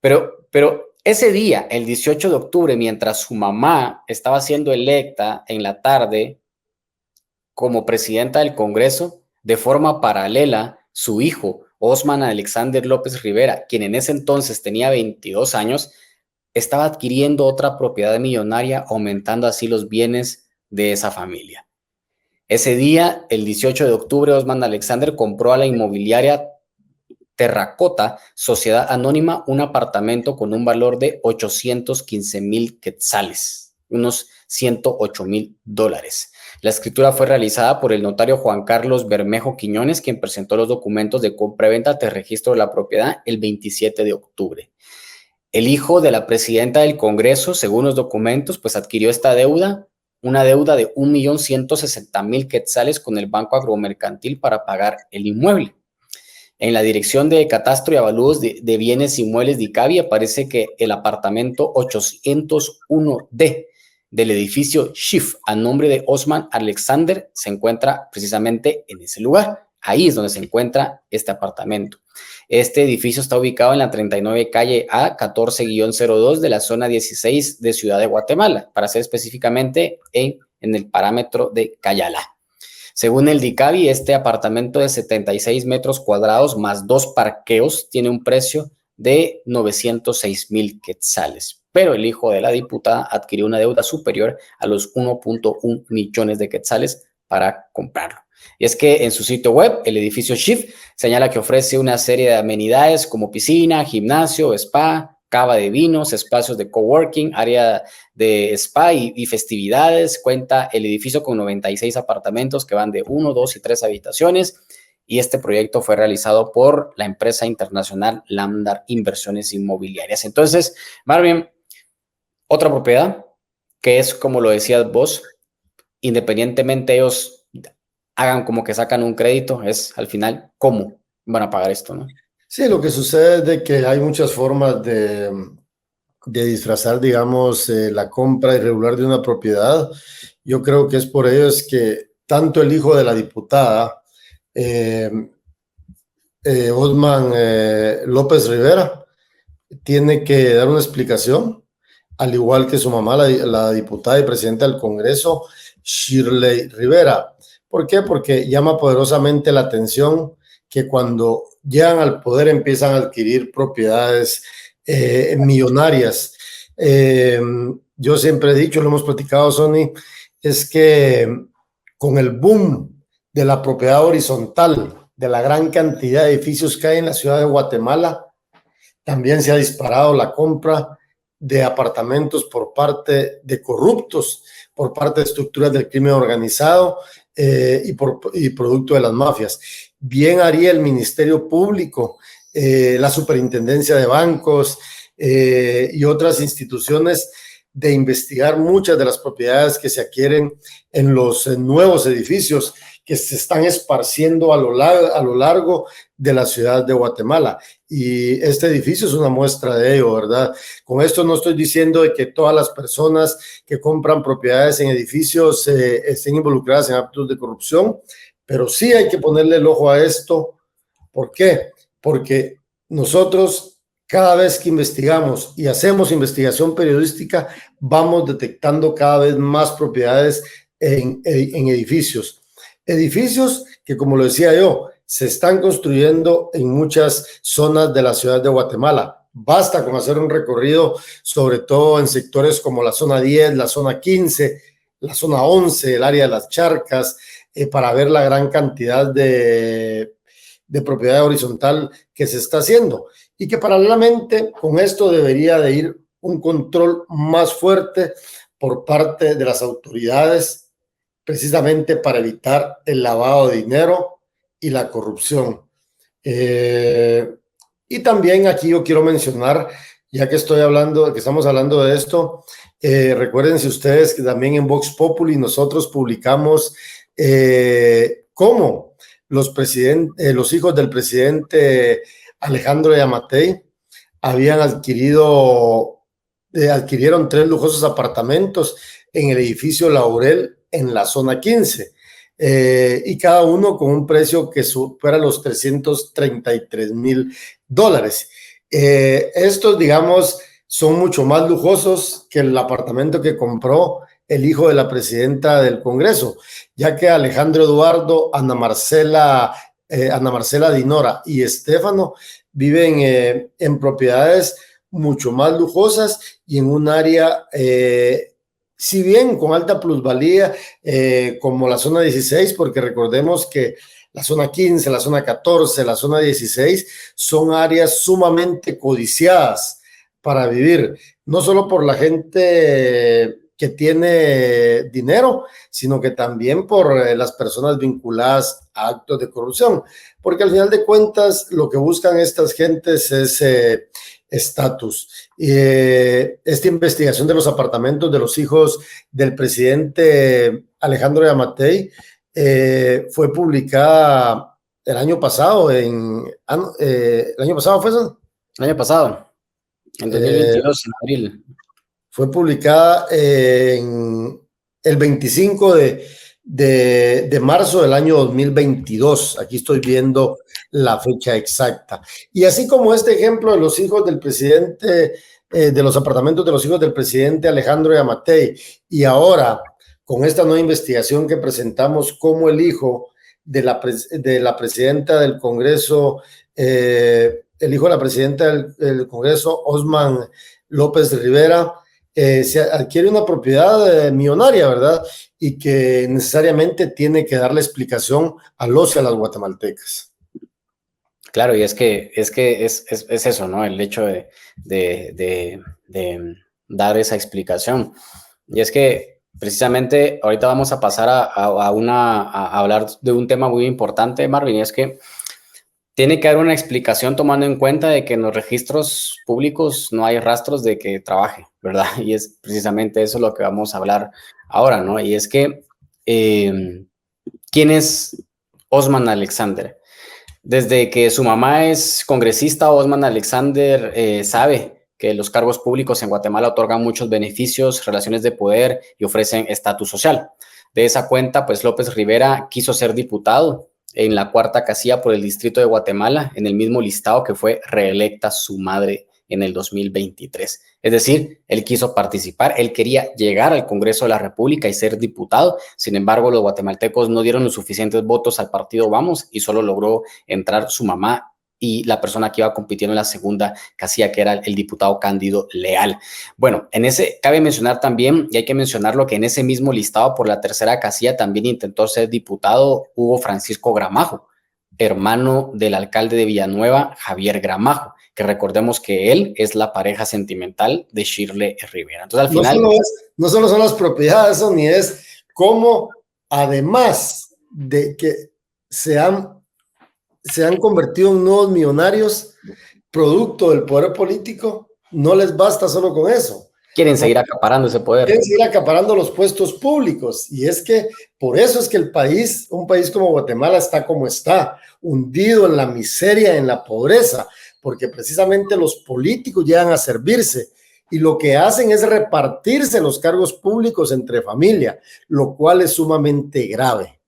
Pero ese día, el 18 de octubre, mientras su mamá estaba siendo electa en la tarde como presidenta del Congreso, de forma paralela, su hijo, Osman Alexander López Rivera, quien en ese entonces tenía 22 años, estaba adquiriendo otra propiedad millonaria, aumentando así los bienes de esa familia. Ese día, el 18 de octubre, Osman Alexander compró a la inmobiliaria Terracota, Sociedad Anónima, un apartamento con un valor de 815,000 quetzales, unos $108,000. La escritura fue realizada por el notario Juan Carlos Bermejo Quiñones, quien presentó los documentos de compra-venta de registro de la propiedad el 27 de octubre. El hijo de la presidenta del Congreso, según los documentos, pues adquirió esta deuda, una deuda de 1,160,000 quetzales con el Banco Agromercantil para pagar el inmueble. En la Dirección de Catastro y Avalúos de Bienes Inmuebles de ICABI aparece que el apartamento 801D del edificio Schiff a nombre de Osman Alexander se encuentra precisamente en ese lugar. Ahí es donde se encuentra este apartamento. Este edificio está ubicado en la 39 calle A 14-02 de la zona 16 de Ciudad de Guatemala, para ser específicamente en el parámetro de Cayala. Según el DICABI, este apartamento de 76 metros cuadrados más 2 parqueos tiene un precio de 906,000 quetzales. Pero el hijo de la diputada adquirió una deuda superior a los 1.1 millones de quetzales para comprarlo. Y es que en su sitio web, el edificio Schiff señala que ofrece una serie de amenidades como piscina, gimnasio, spa, cava de vinos, espacios de coworking, área de spa y festividades. Cuenta el edificio con 96 apartamentos que van de 1, 2 y 3 habitaciones. Y este proyecto fue realizado por la empresa internacional Lambda Inversiones Inmobiliarias. Entonces, Marvin, otra propiedad que es, como lo decías vos, independientemente ellos hagan como que sacan un crédito, es al final cómo van a pagar esto, ¿no? Sí, lo que sucede es de que hay muchas formas de disfrazar, digamos, la compra irregular de una propiedad. Yo creo que es por ello es que tanto el hijo de la diputada, Osman López Rivera, tiene que dar una explicación, al igual que su mamá, la diputada y presidenta del Congreso, Shirley Rivera. ¿Por qué? Porque llama poderosamente la atención que cuando llegan al poder empiezan a adquirir propiedades millonarias. Yo siempre he dicho, lo hemos platicado, Sonny, es que con el boom de la propiedad horizontal, de la gran cantidad de edificios que hay en la ciudad de Guatemala, también se ha disparado la compra de apartamentos por parte de corruptos, por parte de estructuras del crimen organizado y producto de las mafias. Bien haría el Ministerio Público, la Superintendencia de Bancos y otras instituciones de investigar muchas de las propiedades que se adquieren en los nuevos edificios que se están esparciendo a lo largo de la ciudad de Guatemala. Y este edificio es una muestra de ello, ¿verdad? Con esto no estoy diciendo de que todas las personas que compran propiedades en edificios estén involucradas en actos de corrupción, pero sí hay que ponerle el ojo a esto. ¿Por qué? Porque nosotros cada vez que investigamos y hacemos investigación periodística, vamos detectando cada vez más propiedades en edificios. Edificios que, como lo decía yo, se están construyendo en muchas zonas de la ciudad de Guatemala. Basta con hacer un recorrido, sobre todo en sectores como la zona 10, la zona 15, la zona 11, el área de las charcas, para ver la gran cantidad de propiedad horizontal que se está haciendo. Y que paralelamente con esto debería de ir un control más fuerte por parte de las autoridades, precisamente para evitar el lavado de dinero y la corrupción. Y también aquí yo quiero mencionar, ya que estamos hablando de esto, recuerden si ustedes que también en Vox Populi nosotros publicamos cómo los hijos del presidente Alejandro Yamatei adquirieron 3 lujosos apartamentos en el edificio Laurel en la zona 15, y cada uno con un precio que supera los $333,000. Estos, digamos, son mucho más lujosos que el apartamento que compró el hijo de la presidenta del Congreso, ya que Alejandro Eduardo, Ana Marcela Dinora y Estefano viven en propiedades mucho más lujosas y en un área, si bien con alta plusvalía, como la zona 16, porque recordemos que la zona 15, la zona 14, la zona 16 son áreas sumamente codiciadas para vivir, no solo por la gente que tiene dinero, sino que también por las personas vinculadas a actos de corrupción, porque al final de cuentas lo que buscan estas gentes es estatus. Esta investigación de los apartamentos de los hijos del presidente Alejandro Yamatei fue publicada el año pasado, el año pasado fue eso. El año pasado, en 2022, en abril. Fue publicada en el 25 de marzo del año 2022. Aquí estoy viendo la fecha exacta. Y así como este ejemplo de los hijos del presidente, de los apartamentos de los hijos del presidente Alejandro Yamatei, y ahora con esta nueva investigación que presentamos como el hijo de la presidenta del Congreso, el hijo de la presidenta del Congreso, Osman López Rivera, se adquiere una propiedad millonaria, ¿verdad? Y que necesariamente tiene que darle explicación a los y a las guatemaltecas. Claro, y es que es eso, ¿no? El hecho de dar esa explicación. Y es que precisamente ahorita vamos a pasar a hablar de un tema muy importante, Marvin, y es que tiene que haber una explicación tomando en cuenta de que en los registros públicos no hay rastros de que trabaje, ¿verdad? Y es precisamente eso lo que vamos a hablar ahora, ¿no? Y es que, ¿quién es Osman Alexander? Desde que su mamá es congresista, Osman Alexander sabe que los cargos públicos en Guatemala otorgan muchos beneficios, relaciones de poder y ofrecen estatus social. De esa cuenta, pues López Rivera quiso ser diputado en la cuarta casilla por el distrito de Guatemala, en el mismo listado que fue reelecta su madre en el 2023. Es decir, él quiso participar, él quería llegar al Congreso de la República y ser diputado. Sin embargo, los guatemaltecos no dieron los suficientes votos al partido Vamos y solo logró entrar su mamá y la persona que iba compitiendo en la segunda casilla, que era el diputado Cándido Leal. Bueno, en ese cabe mencionar también, y hay que mencionarlo, que en ese mismo listado por la tercera casilla también intentó ser diputado Hugo Francisco Gramajo, hermano del alcalde de Villanueva, Javier Gramajo, que recordemos que él es la pareja sentimental de Shirley Rivera. Entonces, al final... No solo son las propiedades, ni es cómo, además de que se han convertido en nuevos millonarios, producto del poder político, no les basta solo con eso. Quieren seguir acaparando ese poder. Quieren seguir acaparando los puestos públicos. Y es que por eso es que un país como Guatemala está como está, hundido en la miseria, en la pobreza, porque precisamente los políticos llegan a servirse y lo que hacen es repartirse los cargos públicos entre familia, lo cual es sumamente grave.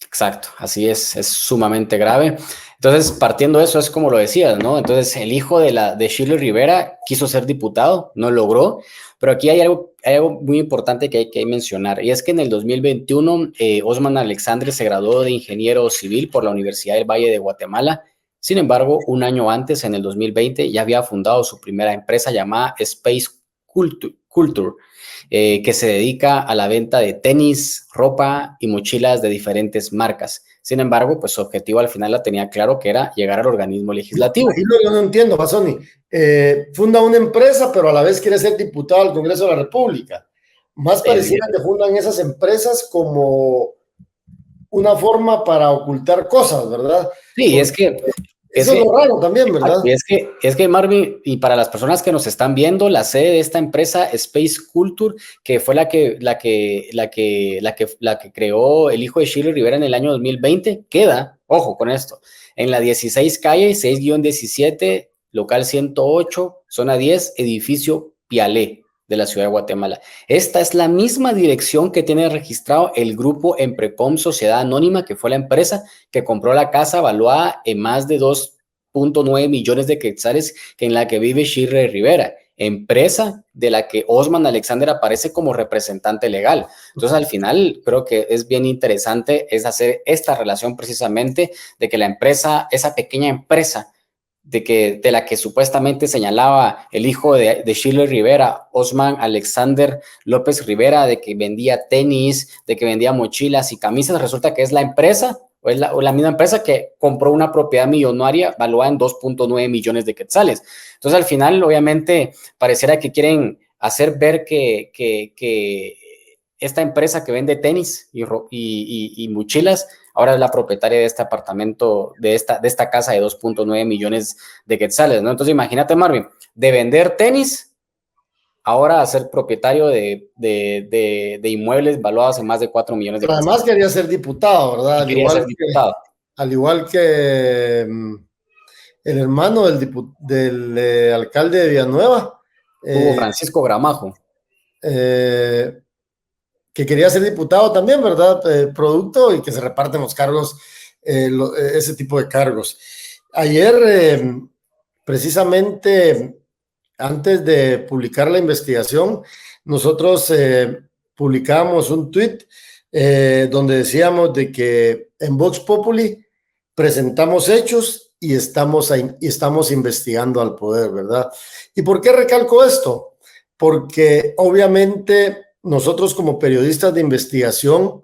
Exacto, así es sumamente grave. Entonces, partiendo de eso, es como lo decías, ¿no? Entonces, el hijo de Shirley Rivera quiso ser diputado, no logró, pero aquí hay algo muy importante que hay que mencionar, y es que en el 2021, Osman Alexander se graduó de ingeniero civil por la Universidad del Valle de Guatemala. Sin embargo, un año antes, en el 2020, ya había fundado su primera empresa llamada Space Culture, que se dedica a la venta de tenis, ropa y mochilas de diferentes marcas. Sin embargo, pues su objetivo al final la tenía claro, que era llegar al organismo legislativo. Y yo no entiendo, Fasoni. Funda una empresa, pero a la vez quiere ser diputado al Congreso de la República. Más pareciera que fundan esas empresas como una forma para ocultar cosas, ¿verdad? Sí, porque es que... Eso es lo raro también, ¿verdad? Y es que Marvin, y para las personas que nos están viendo, la sede de esta empresa, Space Culture, que fue la que creó el hijo de Shirley Rivera en el año 2020, queda, ojo con esto, en la 16 calle 6-17, local 108, zona 10, edificio Pialé de la ciudad de Guatemala. Esta es la misma dirección que tiene registrado el grupo Emprecom Sociedad Anónima, que fue la empresa que compró la casa valuada en más de 2.9 millones de quetzales, en la que vive Shirley Rivera, empresa de la que Osman Alexander aparece como representante legal. Entonces, al final, creo que es bien interesante es hacer esta relación precisamente de que la empresa, esa pequeña empresa, de la que supuestamente señalaba el hijo de Shirley Rivera, Osman Alexander López Rivera, de que vendía tenis, de que vendía mochilas y camisas, resulta que es la empresa, o es la misma empresa que compró una propiedad millonaria valuada en 2.9 millones de quetzales. Entonces, al final, obviamente, pareciera que quieren hacer ver que esta empresa que vende tenis y mochilas ahora es la propietaria de este apartamento, de esta casa de 2.9 millones de quetzales, ¿no? Entonces, imagínate, Marvin, de vender tenis, ahora a ser propietario de inmuebles valuados en más de 4 millones de quetzales. Además quería ser diputado, ¿verdad? Quería ser diputado. al igual que el hermano del alcalde de Villanueva, Hugo eh, Francisco Gramajo. eh, que quería ser diputado también, ¿verdad? Producto y que se reparten los cargos, ese tipo de cargos. Ayer, precisamente, antes de publicar la investigación, nosotros publicamos un tweet donde decíamos de que en Vox Populi presentamos hechos y estamos investigando al poder, ¿verdad? ¿Y por qué recalco esto? Porque obviamente nosotros como periodistas de investigación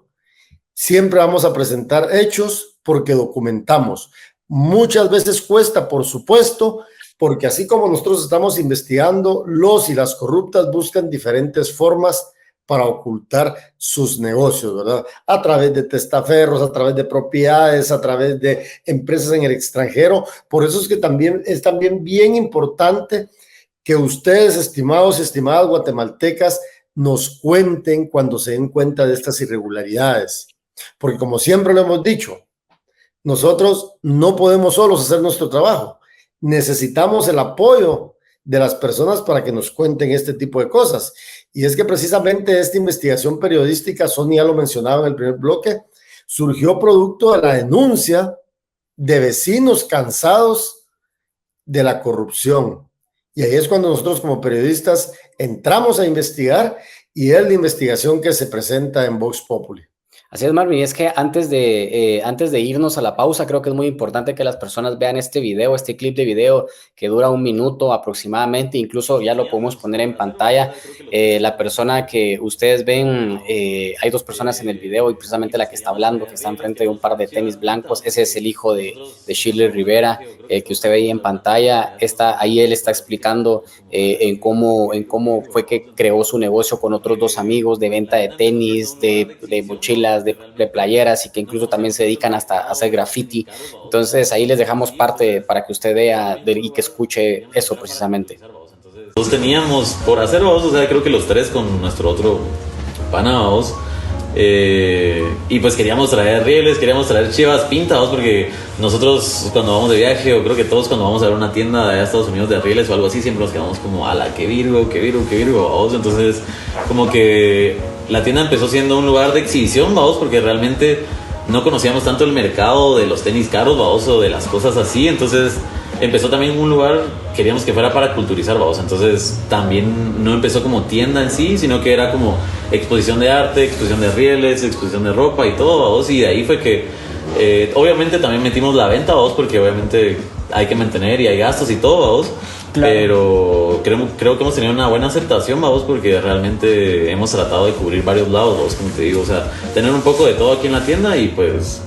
siempre vamos a presentar hechos porque documentamos. Muchas veces cuesta, por supuesto, porque así como nosotros estamos investigando, los y las corruptas buscan diferentes formas para ocultar sus negocios, ¿verdad? A través de testaferros, a través de propiedades, a través de empresas en el extranjero. Por eso es que también es también bien importante que ustedes, estimados y estimadas guatemaltecas, nos cuenten cuando se den cuenta de estas irregularidades. Porque como siempre lo hemos dicho, nosotros no podemos solos hacer nuestro trabajo. Necesitamos el apoyo de las personas para que nos cuenten este tipo de cosas. Y es que precisamente esta investigación periodística, Sonia lo mencionaba en el primer bloque, surgió producto de la denuncia de vecinos cansados de la corrupción. Y ahí es cuando nosotros como periodistas entramos a investigar y es la investigación que se presenta en Vox Populi. Así es, Marvin, y es que antes de irnos a la pausa, creo que es muy importante que las personas vean este video, este clip de video que dura 1 minuto aproximadamente, incluso ya lo podemos poner en pantalla. La persona que ustedes ven, hay dos personas en el video y precisamente la que está hablando, que está enfrente de un par de tenis blancos, ese es el hijo de Shirley Rivera, que usted ve ahí en pantalla. Ahí él está explicando en cómo fue que creó su negocio con otros dos amigos de venta de tenis, de mochilas, de playeras y que incluso también se dedican hasta a hacer graffiti. Entonces ahí les dejamos parte para que usted vea y que escuche eso precisamente. Todos teníamos por hacer, vamos, o sea, creo que los tres con nuestro otro pana, vamos. Y pues queríamos traer rieles, queríamos traer chivas pintados porque nosotros cuando vamos de viaje, o creo que todos cuando vamos a ver una tienda de allá Estados Unidos de rieles o algo así, siempre nos quedamos como, ala, qué virgo, qué virgo, qué virgo, vamos. Entonces, como que la tienda empezó siendo un lugar de exhibición, vamos, porque realmente no conocíamos tanto el mercado de los tenis caros, vamos, o de las cosas así. Entonces empezó también un lugar, queríamos que fuera para culturizar, vamos. Entonces también no empezó como tienda en sí, sino que era como exposición de arte, exposición de rieles, exposición de ropa y todo, vamos. Y de ahí fue que obviamente también metimos la venta, vamos, porque obviamente hay que mantener y hay gastos y todo, vamos. Claro. Pero creo que hemos tenido una buena aceptación, vamos, porque realmente hemos tratado de cubrir varios lados, vamos, como te digo, o sea, tener un poco de todo aquí en la tienda. Y pues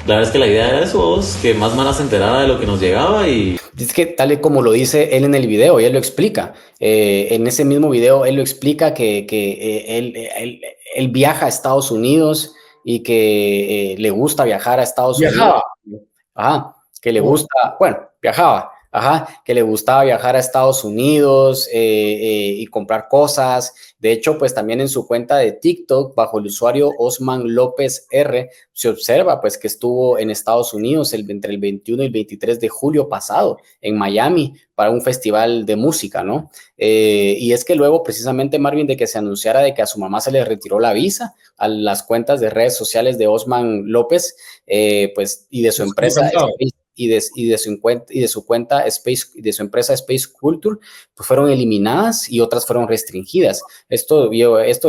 la verdad es que la idea era eso, vos, que más Mara se enterara de lo que nos llegaba. Y es que tal y como lo dice él en el video, y él lo explica, en ese mismo video él lo explica que él viaja a Estados Unidos y que le gusta viajar a Estados Unidos. Ajá, que le gusta, bueno, viajaba, ajá, que le gustaba viajar a Estados Unidos y comprar cosas. De hecho, pues también en su cuenta de TikTok, bajo el usuario Osman López R, se observa pues que estuvo en Estados Unidos entre el 21 y el 23 de julio pasado, en Miami, para un festival de música, ¿no? Y es que luego, precisamente, Marvin, de que se anunciara de que a su mamá se le retiró la visa, a las cuentas de redes sociales de Osman López, pues, y de su empresa y de su cuenta Space, y de su empresa Space Culture, pues fueron eliminadas y otras fueron restringidas. Esto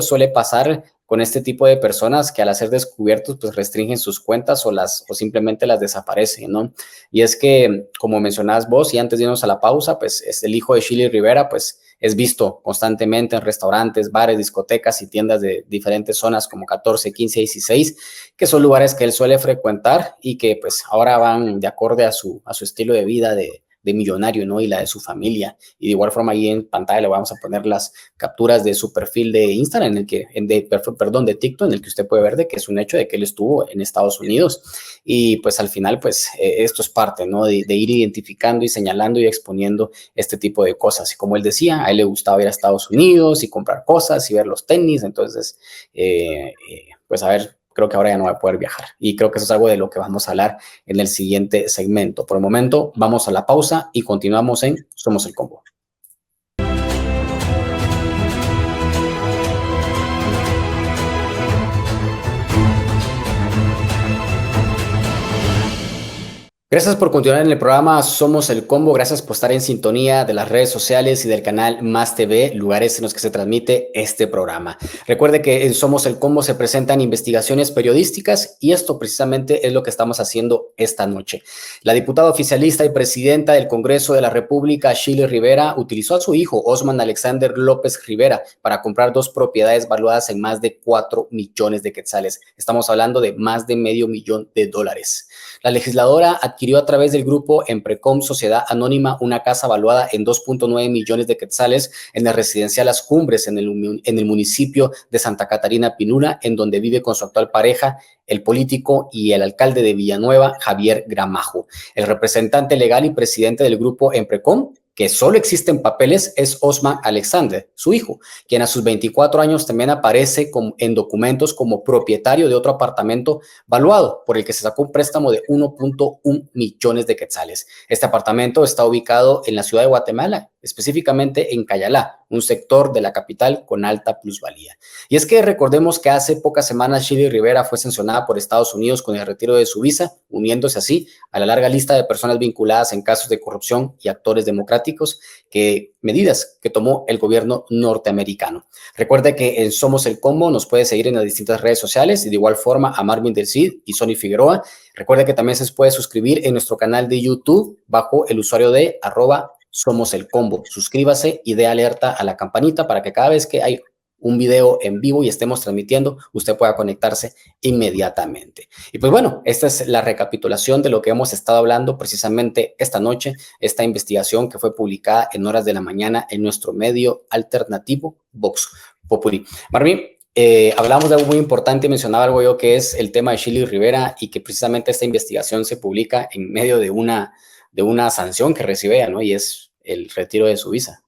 suele pasar con este tipo de personas que al ser descubiertos pues restringen sus cuentas o simplemente las desaparecen, ¿no? Y es que, como mencionabas vos y antes de irnos a la pausa, pues es el hijo de Shirley Rivera, pues es visto constantemente en restaurantes, bares, discotecas y tiendas de diferentes zonas como 14, 15, 16, que son lugares que él suele frecuentar y que pues ahora van de acorde a su estilo de vida de millonario, ¿no? Y la de su familia. Y de igual forma ahí en pantalla le vamos a poner las capturas de su perfil de Instagram, de TikTok, en el que usted puede ver de que es un hecho de que él estuvo en Estados Unidos. Y pues al final, pues esto es parte, ¿no? De ir identificando y señalando y exponiendo este tipo de cosas. Y como él decía, a él le gustaba ir a Estados Unidos y comprar cosas y ver los tenis. Entonces, pues a ver creo que ahora ya no va a poder viajar. Y creo que eso es algo de lo que vamos a hablar en el siguiente segmento. Por el momento, vamos a la pausa y continuamos en Somos el Combo. Gracias por continuar en el programa Somos el Combo. Gracias por estar en sintonía de las redes sociales y del canal Más TV, lugares en los que se transmite este programa. Recuerde que en Somos el Combo se presentan investigaciones periodísticas y esto precisamente es lo que estamos haciendo esta noche. La diputada oficialista y presidenta del Congreso de la República, Shirley Rivera, utilizó a su hijo, Osman Alexander López Rivera, para comprar 2 propiedades valuadas en más de 4 millones de quetzales. Estamos hablando de más de $500,000. La legisladora adquirió a través del grupo Emprecom Sociedad Anónima una casa valuada en 2.9 millones de quetzales en el residencial Las Cumbres, en el municipio de Santa Catarina Pinula, en donde vive con su actual pareja, el político y el alcalde de Villanueva, Javier Gramajo. El representante legal y presidente del grupo Emprecom, que solo existe en papeles, es Osman Alexander, su hijo, quien a sus 24 años también aparece en documentos como propietario de otro apartamento valuado, por el que se sacó un préstamo de 1.1 millones de quetzales. Este apartamento está ubicado en la ciudad de Guatemala, específicamente en Cayalá, un sector de la capital con alta plusvalía. Y es que recordemos que hace pocas semanas Shirley Rivera fue sancionada por Estados Unidos con el retiro de su visa, uniéndose así a la larga lista de personas vinculadas en casos de corrupción y actores democráticos, medidas que tomó el gobierno norteamericano. Recuerde que en Somos el Combo nos puede seguir en las distintas redes sociales y de igual forma a Marvin del Cid y Sony Figueroa. Recuerde que también se puede suscribir en nuestro canal de YouTube bajo el usuario de @Somos el Combo. Suscríbase y dé alerta a la campanita para que cada vez que hay un video en vivo y estemos transmitiendo, usted pueda conectarse inmediatamente. Y pues bueno, esta es la recapitulación de lo que hemos estado hablando precisamente esta noche, esta investigación que fue publicada en horas de la mañana en nuestro medio alternativo Vox Populi. Marvin, hablamos de algo muy importante, mencionaba algo yo que es el tema de Shirley Rivera y que precisamente esta investigación se publica en medio de una sanción que recibe ella, ¿no? Y es el retiro de su visa.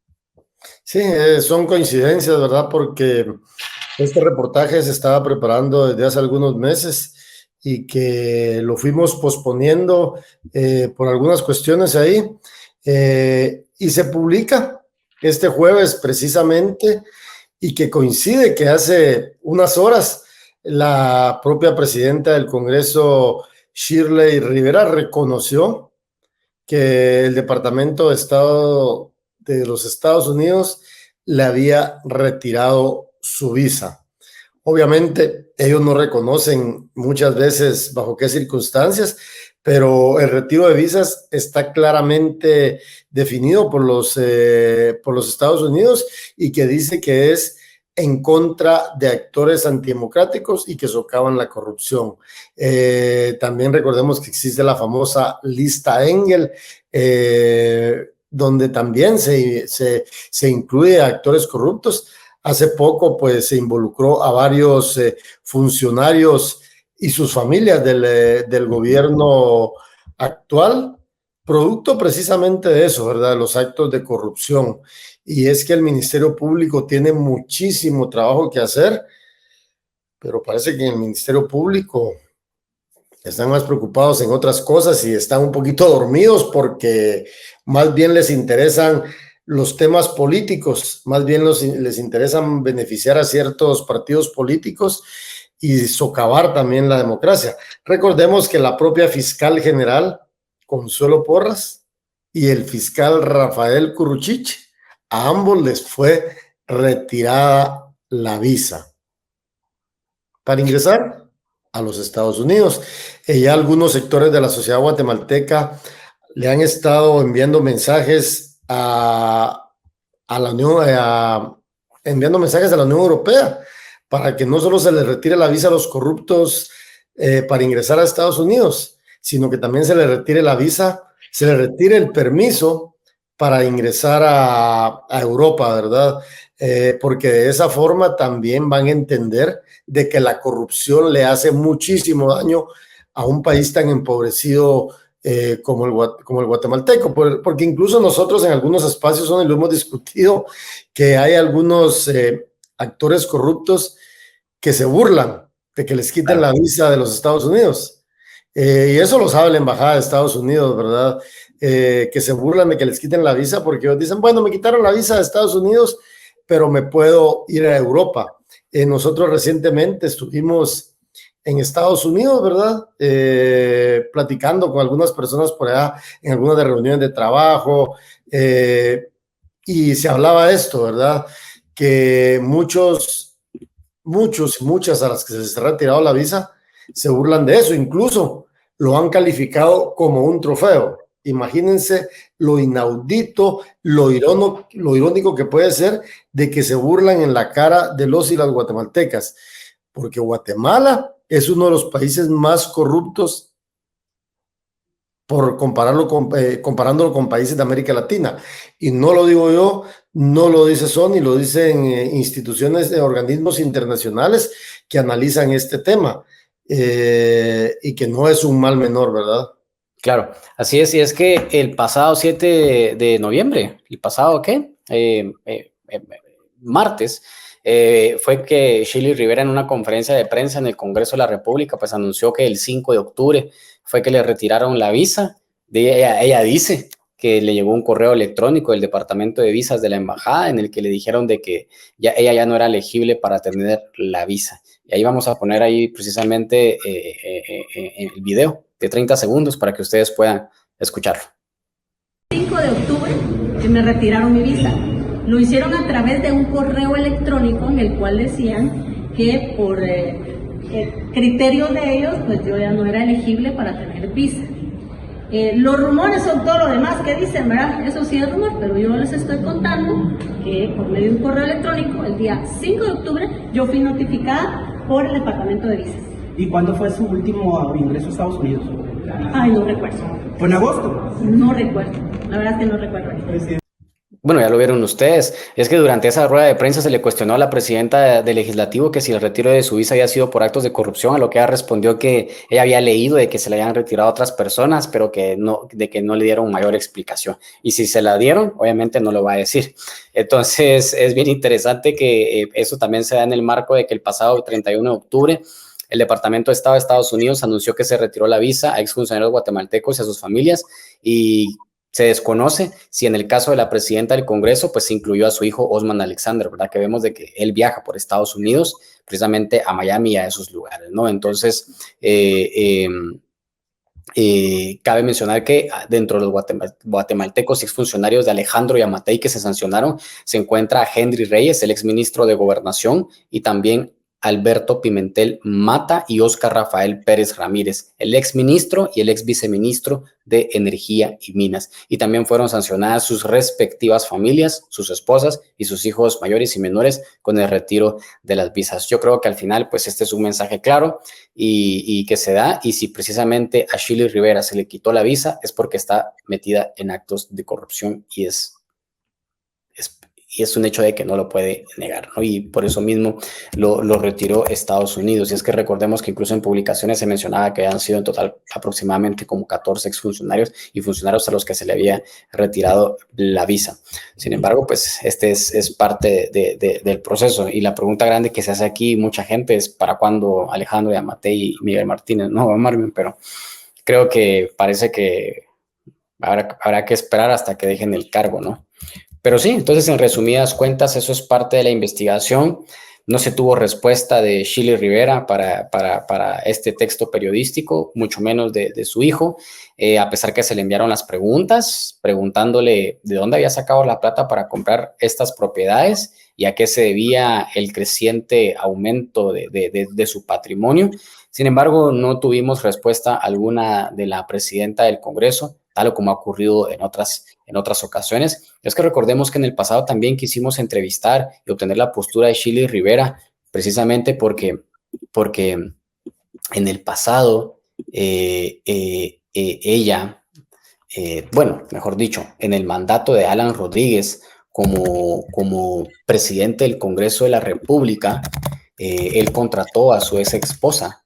Sí, son coincidencias, ¿verdad? Porque este reportaje se estaba preparando desde hace algunos meses y que lo fuimos posponiendo por algunas cuestiones ahí y se publica este jueves precisamente y que coincide que hace unas horas la propia presidenta del Congreso, Shirley Rivera, reconoció que el Departamento de Estado de los Estados Unidos le había retirado su visa. Obviamente, ellos no reconocen muchas veces bajo qué circunstancias, pero el retiro de visas está claramente definido por los Estados Unidos y que dice que es en contra de actores antidemocráticos y que socavan la corrupción. También recordemos que existe la famosa lista Engel, donde también se incluye a actores corruptos. Hace poco, pues, se involucró a varios funcionarios y sus familias del gobierno actual, producto precisamente de eso, ¿verdad? De los actos de corrupción. Y es que el Ministerio Público tiene muchísimo trabajo que hacer, pero parece que en el Ministerio Público están más preocupados en otras cosas y están un poquito dormidos porque más bien les interesan los temas políticos, más bien les interesan beneficiar a ciertos partidos políticos y socavar también la democracia. Recordemos que la propia fiscal general, Consuelo Porras, y el fiscal Rafael Curruchiche, a ambos les fue retirada la visa para ingresar a los Estados Unidos. Ya algunos sectores de la sociedad guatemalteca le han estado enviando mensajes a la Unión, enviando mensajes a la Unión Europea para que no solo se les retire la visa a los corruptos para ingresar a Estados Unidos, sino que también se les retire la visa, se les retire el permiso para ingresar a Europa, ¿verdad? Porque de esa forma también van a entender de que la corrupción le hace muchísimo daño a un país tan empobrecido como el guatemalteco, porque incluso nosotros en algunos espacios donde lo hemos discutido, que hay algunos actores corruptos que se burlan de que les quiten la visa de los Estados Unidos. Y eso lo sabe la embajada de Estados Unidos, ¿verdad? Que se burlan de que les quiten la visa porque ellos dicen, bueno, me quitaron la visa de Estados Unidos, pero me puedo ir a Europa. Nosotros recientemente estuvimos en Estados Unidos, ¿verdad? Platicando con algunas personas por allá en algunas de reuniones de trabajo, y se hablaba de esto, ¿verdad? Que muchos y muchas a las que se ha retirado la visa se burlan de eso, incluso lo han calificado como un trofeo. Imagínense lo inaudito, lo irónico que puede ser de que se burlan en la cara de los y las guatemaltecas, porque Guatemala es uno de los países más corruptos por comparándolo con países de América Latina. Y no lo digo yo, no lo dice Sony, lo dicen instituciones de organismos internacionales que analizan este tema, y que no es un mal menor, ¿verdad? Claro, así es, y es que el pasado 7 de noviembre, el pasado, ¿qué? Martes, fue que Shirley Rivera en una conferencia de prensa en el Congreso de la República pues anunció que el 5 de octubre fue que le retiraron la visa. Ella dice que le llegó un correo electrónico del Departamento de Visas de la Embajada en el que le dijeron de que ella ya no era elegible para tener la visa. Y ahí vamos a poner ahí precisamente el video de 30 segundos para que ustedes puedan escucharlo. 5 de octubre que me retiraron mi visa. Lo hicieron a través de un correo electrónico en el cual decían que por criterio de ellos, pues yo ya no era elegible para tener visa. Los rumores son todo lo demás que dicen, ¿verdad? Eso sí es rumor, pero yo les estoy contando que por medio de un correo electrónico, el día 5 de octubre, yo fui notificada por el Departamento de Visas. ¿Y cuándo fue su último ingreso a Estados Unidos? Ay, no recuerdo. ¿Fue en agosto? No recuerdo, la verdad es que no recuerdo. Bueno, ya lo vieron ustedes. Es que durante esa rueda de prensa se le cuestionó a la presidenta del legislativo que si el retiro de su visa había sido por actos de corrupción, a lo que ella respondió que ella había leído de que se le habían retirado a otras personas, pero que no le dieron mayor explicación. Y si se la dieron, obviamente no lo va a decir. Entonces, es bien interesante que eso también se da en el marco de que el pasado 31 de octubre el Departamento de Estado de Estados Unidos anunció que se retiró la visa a exfuncionarios guatemaltecos y a sus familias, y se desconoce si en el caso de la presidenta del Congreso, pues se incluyó a su hijo Osman Alexander, ¿verdad? Que vemos de que él viaja por Estados Unidos, precisamente a Miami y a esos lugares, ¿no? Entonces, cabe mencionar que dentro de los guatemaltecos y exfuncionarios de Alejandro Yamatei que se sancionaron, se encuentra a Henry Reyes, el exministro de Gobernación, y también Alberto Pimentel Mata y Óscar Rafael Pérez Ramírez, el exministro y el ex viceministro de Energía y Minas. Y también fueron sancionadas sus respectivas familias, sus esposas y sus hijos mayores y menores con el retiro de las visas. Yo creo que al final, pues este es un mensaje claro y que se da. Y si precisamente a Shirley Rivera se le quitó la visa, es porque está metida en actos de corrupción y es un hecho de que no lo puede negar, ¿no? Y por eso mismo lo retiró Estados Unidos. Y es que recordemos que incluso en publicaciones se mencionaba que han sido en total aproximadamente como 14 exfuncionarios y funcionarios a los que se le había retirado la visa. Sin embargo, pues este es parte del proceso. Y la pregunta grande que se hace aquí mucha gente es ¿para cuándo Alejandro Yamatei y Miguel Martínez? No, Marvin, pero creo que parece que habrá que esperar hasta que dejen el cargo, ¿no? Pero sí, entonces en resumidas cuentas, eso es parte de la investigación. No se tuvo respuesta de Shirley Rivera para este texto periodístico, mucho menos de su hijo, a pesar que se le enviaron las preguntas, preguntándole de dónde había sacado la plata para comprar estas propiedades y a qué se debía el creciente aumento de su patrimonio. Sin embargo, no tuvimos respuesta alguna de la presidenta del Congreso, tal como ha ocurrido en otras ocasiones. Es que recordemos que en el pasado también quisimos entrevistar y obtener la postura de Shirley Rivera, precisamente porque en el pasado ella, bueno, mejor dicho, en el mandato de Alan Rodríguez como presidente del Congreso de la República, él contrató a su ex esposa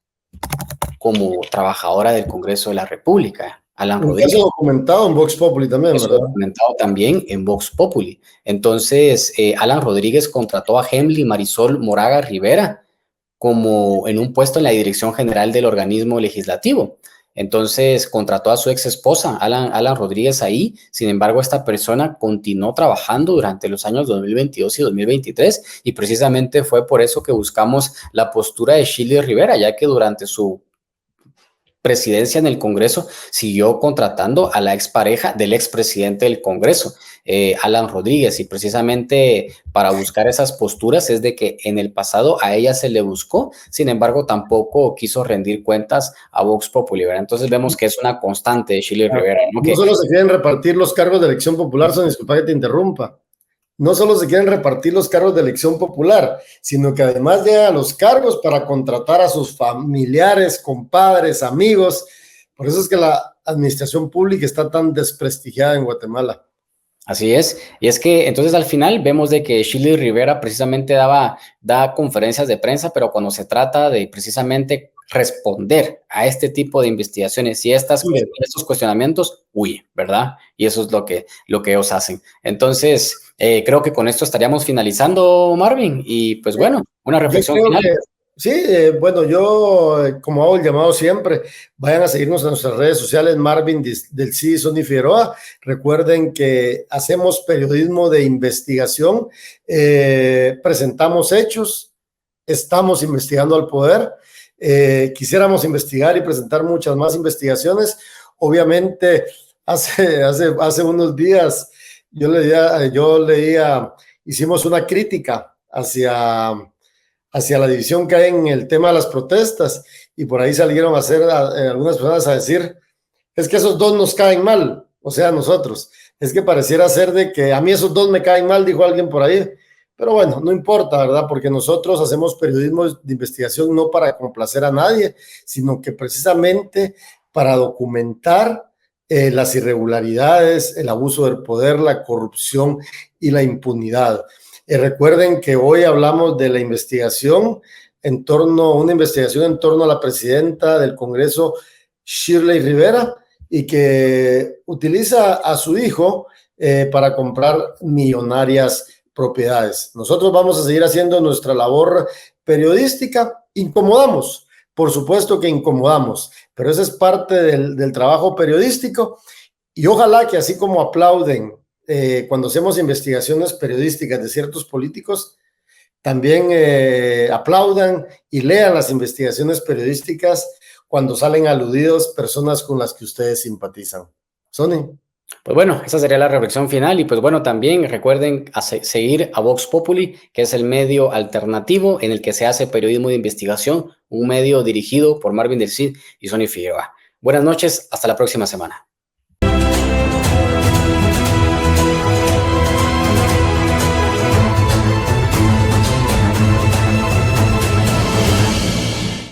como trabajadora del Congreso de la República. Alan Rodríguez. Eso documentado en Vox Populi también, ¿verdad? Documentado también en Vox Populi. Entonces, Alan Rodríguez contrató a Hemly Marisol Moraga Rivera como en un puesto en la dirección general del organismo legislativo. Entonces contrató a su ex esposa, Alan Rodríguez, ahí. Sin embargo, esta persona continuó trabajando durante los años 2022 y 2023, y precisamente fue por eso que buscamos la postura de Shirley Rivera, ya que durante su presidencia en el Congreso siguió contratando a la expareja del expresidente del Congreso, Alan Rodríguez, y precisamente para buscar esas posturas es de que en el pasado a ella se le buscó, sin embargo tampoco quiso rendir cuentas a Vox Populi, ¿verdad? Entonces vemos que es una constante de Shirley Rivera, ¿no? No solo se quieren repartir los cargos de elección popular, son, disculpa que te interrumpa, no solo se quieren repartir los cargos de elección popular, sino que además llegan a los cargos para contratar a sus familiares, compadres, amigos. Por eso es que la administración pública está tan desprestigiada en Guatemala. Así es, y es que entonces al final vemos de que Shirley Rivera precisamente da conferencias de prensa, pero cuando se trata de precisamente responder a este tipo de investigaciones y estos cuestionamientos, huye, ¿verdad? Y eso es lo que ellos hacen. Entonces, creo que con esto estaríamos finalizando, Marvin, y pues bueno, una reflexión final. Sí, bueno, yo como hago el llamado siempre, vayan a seguirnos en nuestras redes sociales, Marvin del CID, Sony Figueroa. Recuerden que hacemos periodismo de investigación, presentamos hechos, estamos investigando al poder. Quisiéramos investigar y presentar muchas más investigaciones. Obviamente, hace unos días yo leía, hicimos una crítica hacia la división que hay en el tema de las protestas, y por ahí salieron a hacer algunas personas a decir, es que esos dos nos caen mal, o sea, nosotros, es que pareciera ser de que a mí esos dos me caen mal, dijo alguien por ahí, pero bueno, no importa, ¿verdad? Porque nosotros hacemos periodismo de investigación no para complacer a nadie, sino que precisamente para documentar las irregularidades, el abuso del poder, la corrupción y la impunidad. Recuerden que hoy hablamos de la investigación una investigación en torno a la presidenta del Congreso, Shirley Rivera, y que utiliza a su hijo para comprar millonarias propiedades. Nosotros vamos a seguir haciendo nuestra labor periodística. Incomodamos, por supuesto que incomodamos, pero esa es parte del trabajo periodístico, y ojalá que así como aplauden cuando hacemos investigaciones periodísticas de ciertos políticos, también aplaudan y lean las investigaciones periodísticas cuando salen aludidos personas con las que ustedes simpatizan. Sony. Pues bueno, esa sería la reflexión final, y pues bueno, también recuerden seguir a Vox Populi, que es el medio alternativo en el que se hace periodismo de investigación, un medio dirigido por Marvin del Cid y Sony Figueroa. Buenas noches, hasta la próxima semana.